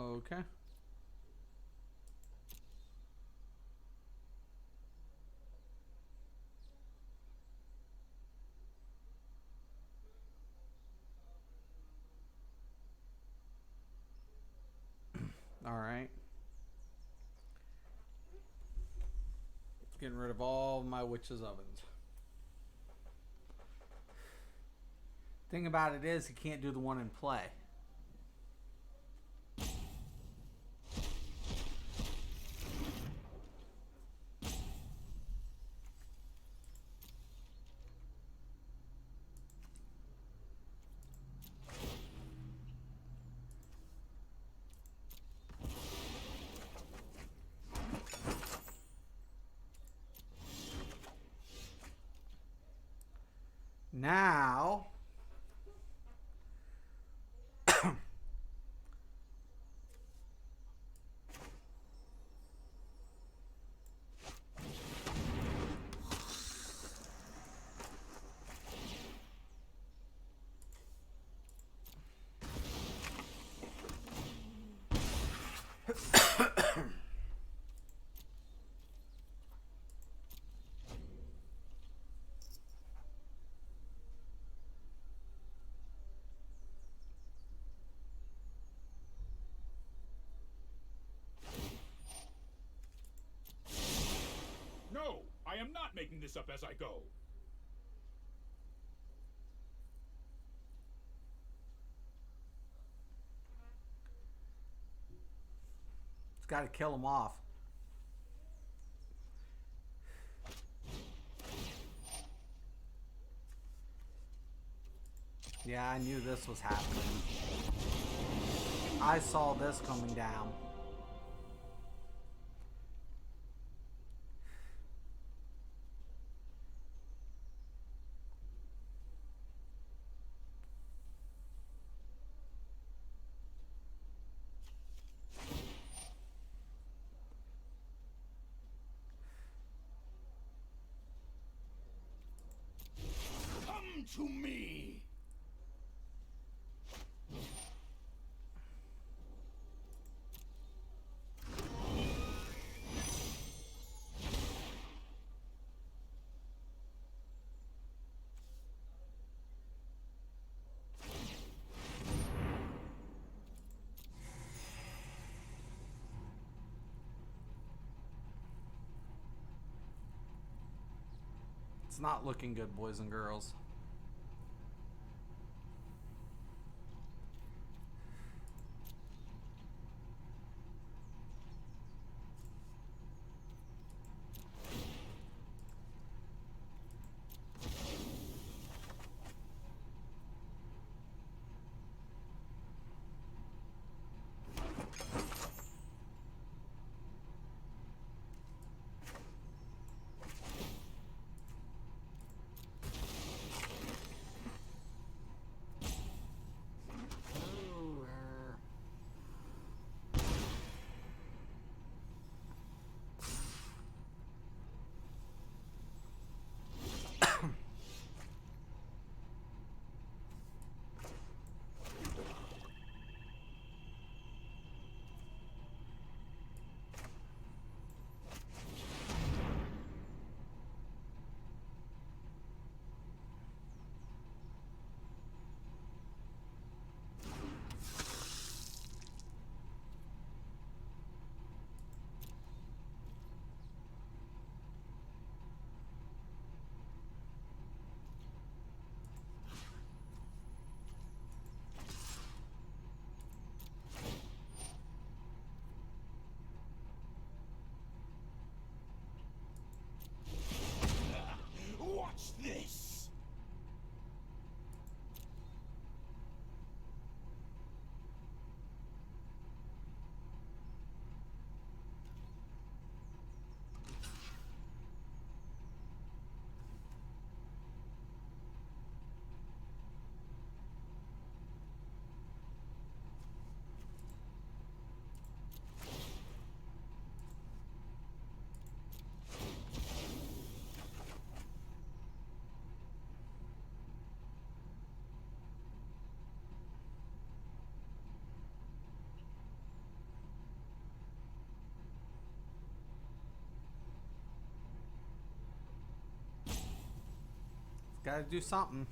Okay. All right. Getting rid of all my witches' ovens. Thing about it is, he can't do the one in play. Now, No, I am not making this up as I go. it's got to kill him off. Yeah, I knew this was happening. I saw this coming down. Come to me! It's not looking good, boys and girls. Gotta do something.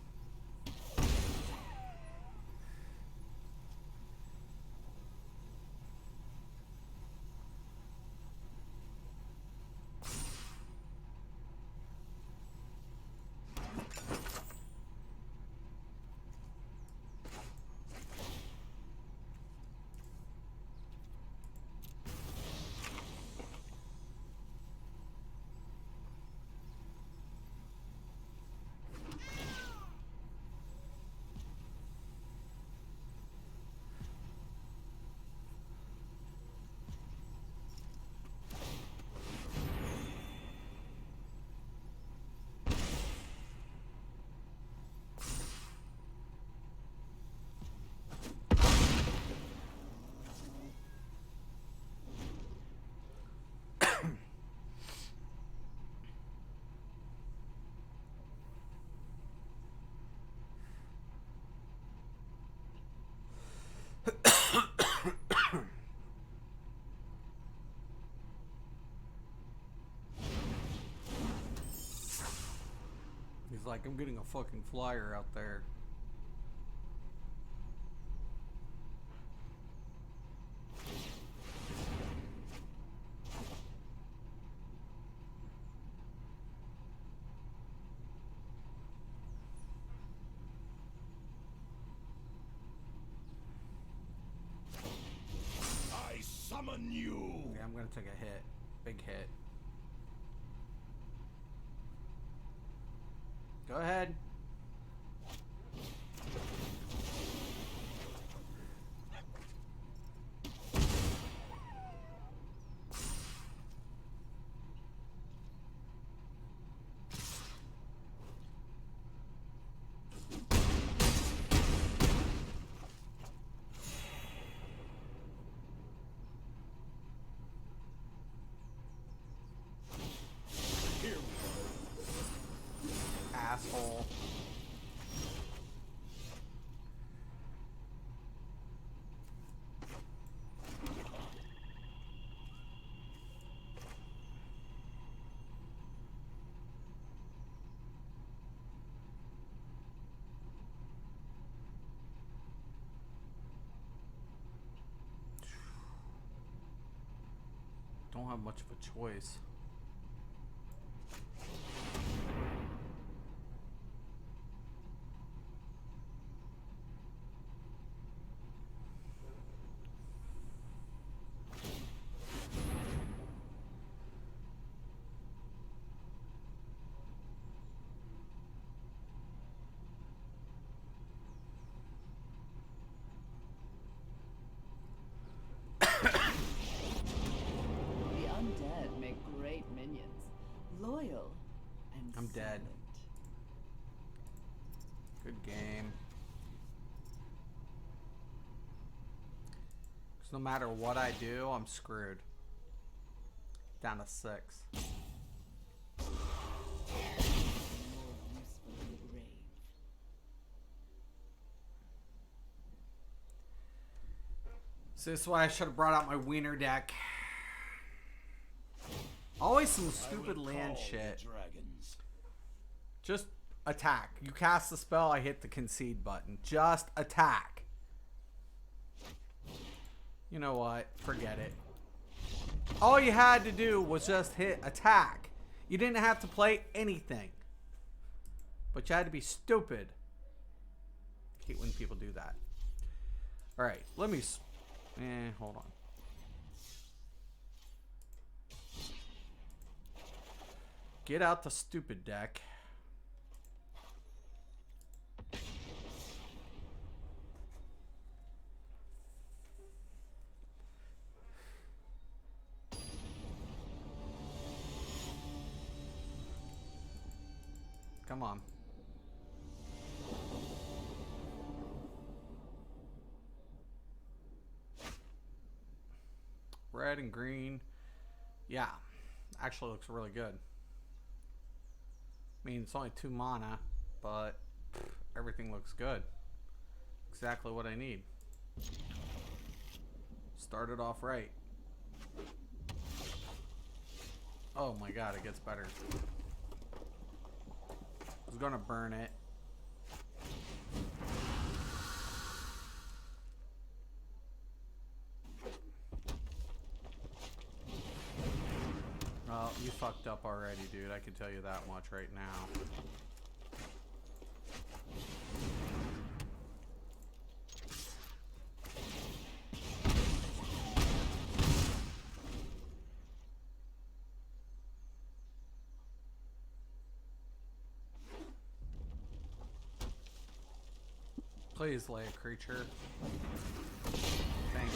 He's like, I'm getting a fucking flyer out there. I summon you. Yeah, I'm gonna take a hit. Big hit. Go ahead. Here we Asshole. Don't have much of a choice. The undead make great minions. Loyal and I'm dead. silent. Good game. Because no matter what I do, I'm screwed. Down to 6. More useful in the grave. So this is why I should have brought out my wiener deck. Always some stupid land shit. Dragons. Just attack. You cast the spell, I hit the concede button. Just attack. You know what? Forget it. All you had to do was just hit attack. You didn't have to play anything. But you had to be stupid. I hate when people do that. Alright, let me... hold on. Get out the stupid deck. Come on. Red and green. Yeah. Actually looks really good. I mean, it's only 2 mana, but everything looks good. Exactly what I need. Started off right. Oh my god, it gets better. I was gonna burn it. Well, you fucked up already, dude. I can tell you that much right now. Please lay a creature. Thank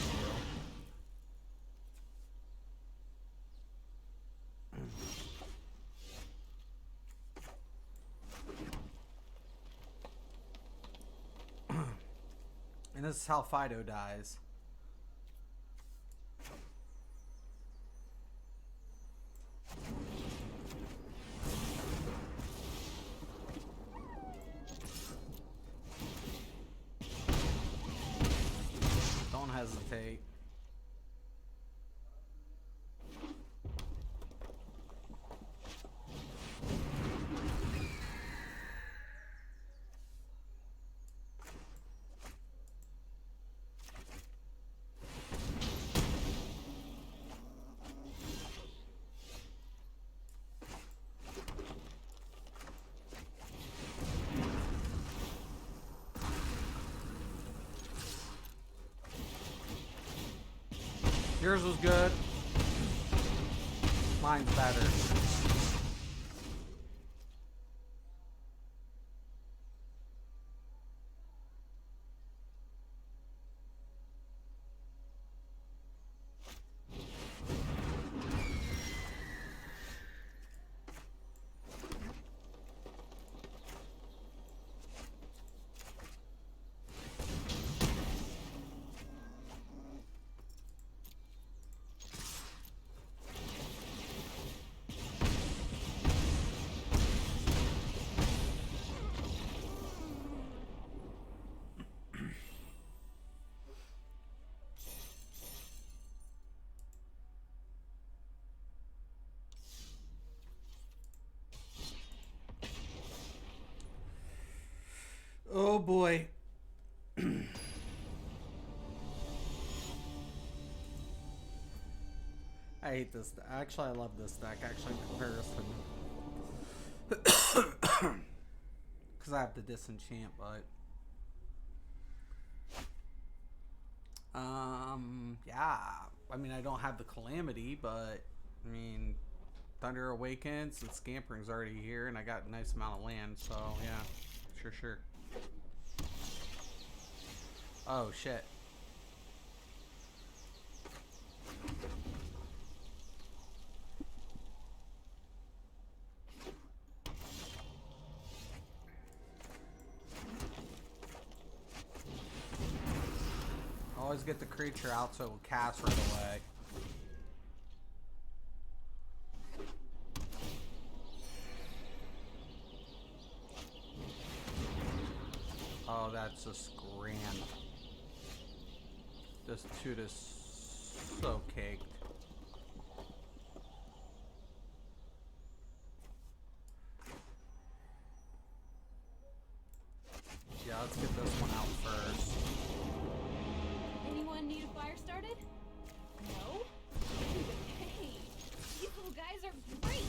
you. And this is how Fido dies. Don't hesitate. Yours was good. Mine's better. Oh boy. I hate this. Actually, I love this deck. Actually, in comparison, because I have the disenchant, but yeah. I mean, I don't have the calamity, but I mean, Thunder Awakens and Scampering's already here, and I got a nice amount of land, so yeah, sure. Oh shit. Always get the creature out so it will cast right away. Oh, that's just grand. This dude is so caked. Yeah, let's get this one out first. Anyone need a fire started? No? Hey, these little guys are great!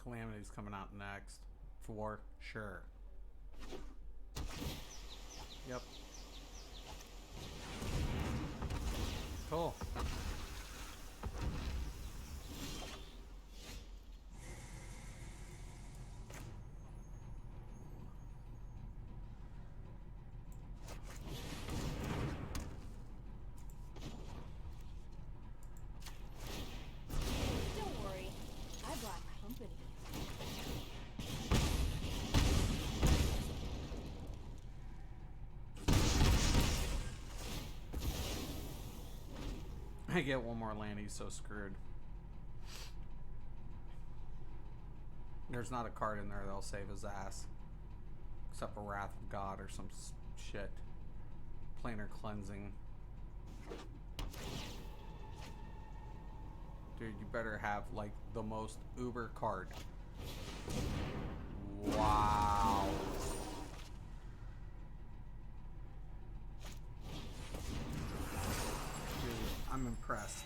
Calamity's coming out next. For sure. Yep. Cool. Don't worry, I brought company. I get one more land, he's so screwed. There's not a card in there that'll save his ass. Except for Wrath of God or some shit. Planar Cleansing. Dude, you better have like the most uber card. Wow. Dude, I'm impressed.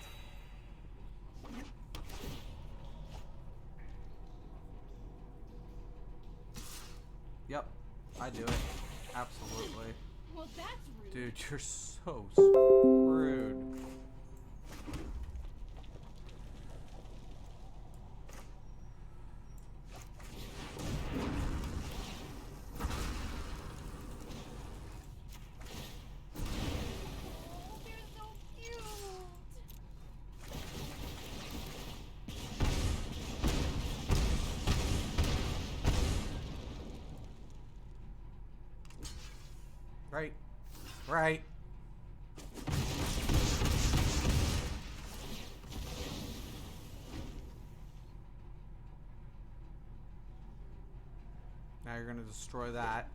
Yep, I do it. Absolutely. Well, that's rude. Dude, you're so screwed. Oh, they're so cute. Right. Right. Now you're gonna destroy that.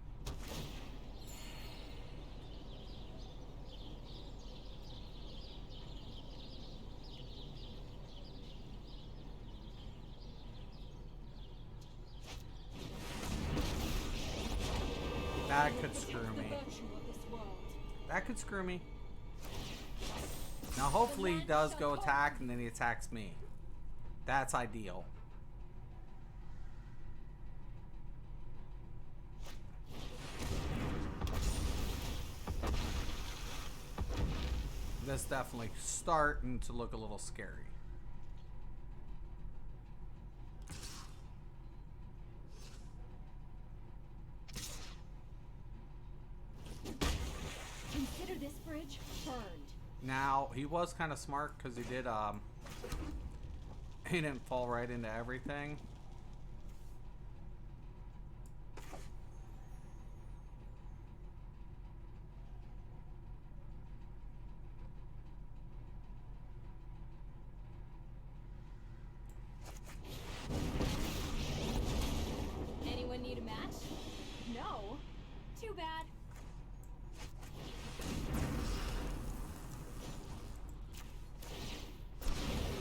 That could screw me. That could screw me. Now hopefully he does go attack and then he attacks me. That's ideal. This definitely starting to look a little scary. Consider this bridge burned. Now he was kind of smart because he did he didn't fall right into everything. Anyone need a match? No. Too bad.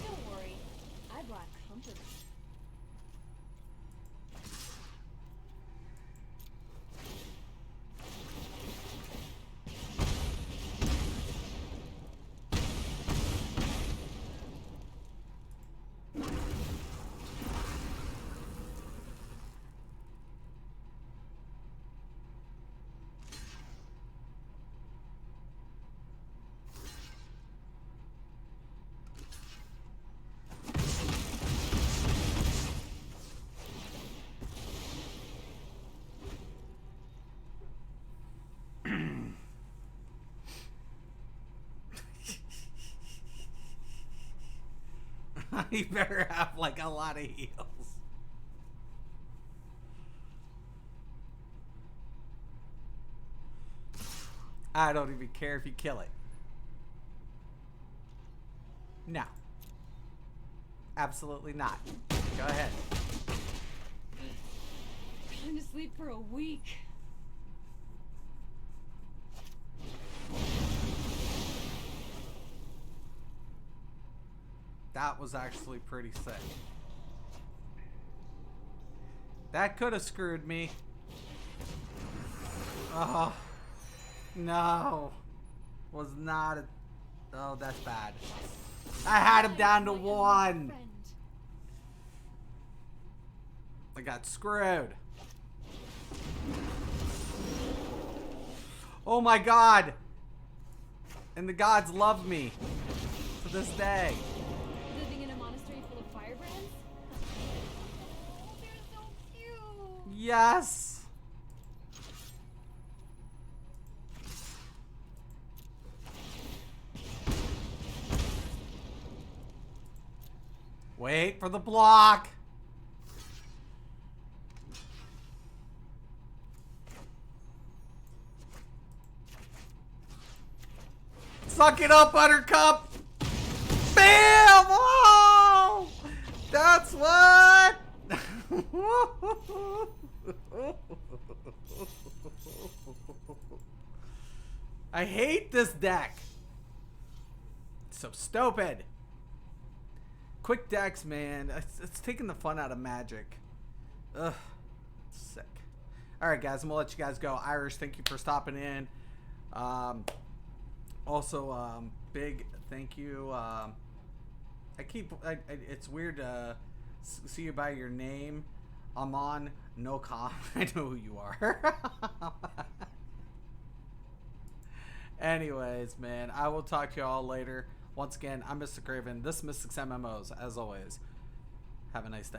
Don't worry. I brought company. He better have like a lot of heals. I don't even care if you kill it. No. Absolutely not. Go ahead. Gone to sleep for a week. That was actually pretty sick. That could have screwed me. Oh. No. Was not a... Oh, that's bad. I had him down to one. Friend. I got screwed. Oh my god. And the gods love me to this day. Living in a monastery full of firebrands? Oh, they're so cute. Yes. Wait for the block. Suck it up, Buttercup. Bam! Oh! That's what. I hate this deck. It's so stupid. Quick decks, man. It's taking the fun out of Magic. Ugh. Sick. Alright, guys. I'm going to let you guys go. Irish, thank you for stopping in. Also, big thank you. It's weird to see you by your name. Amon, no comment. I know who you are. Anyways, man, I will talk to you all later. Once again, I'm Mr. Craven. This is Mystics MMOs. As always, have a nice day.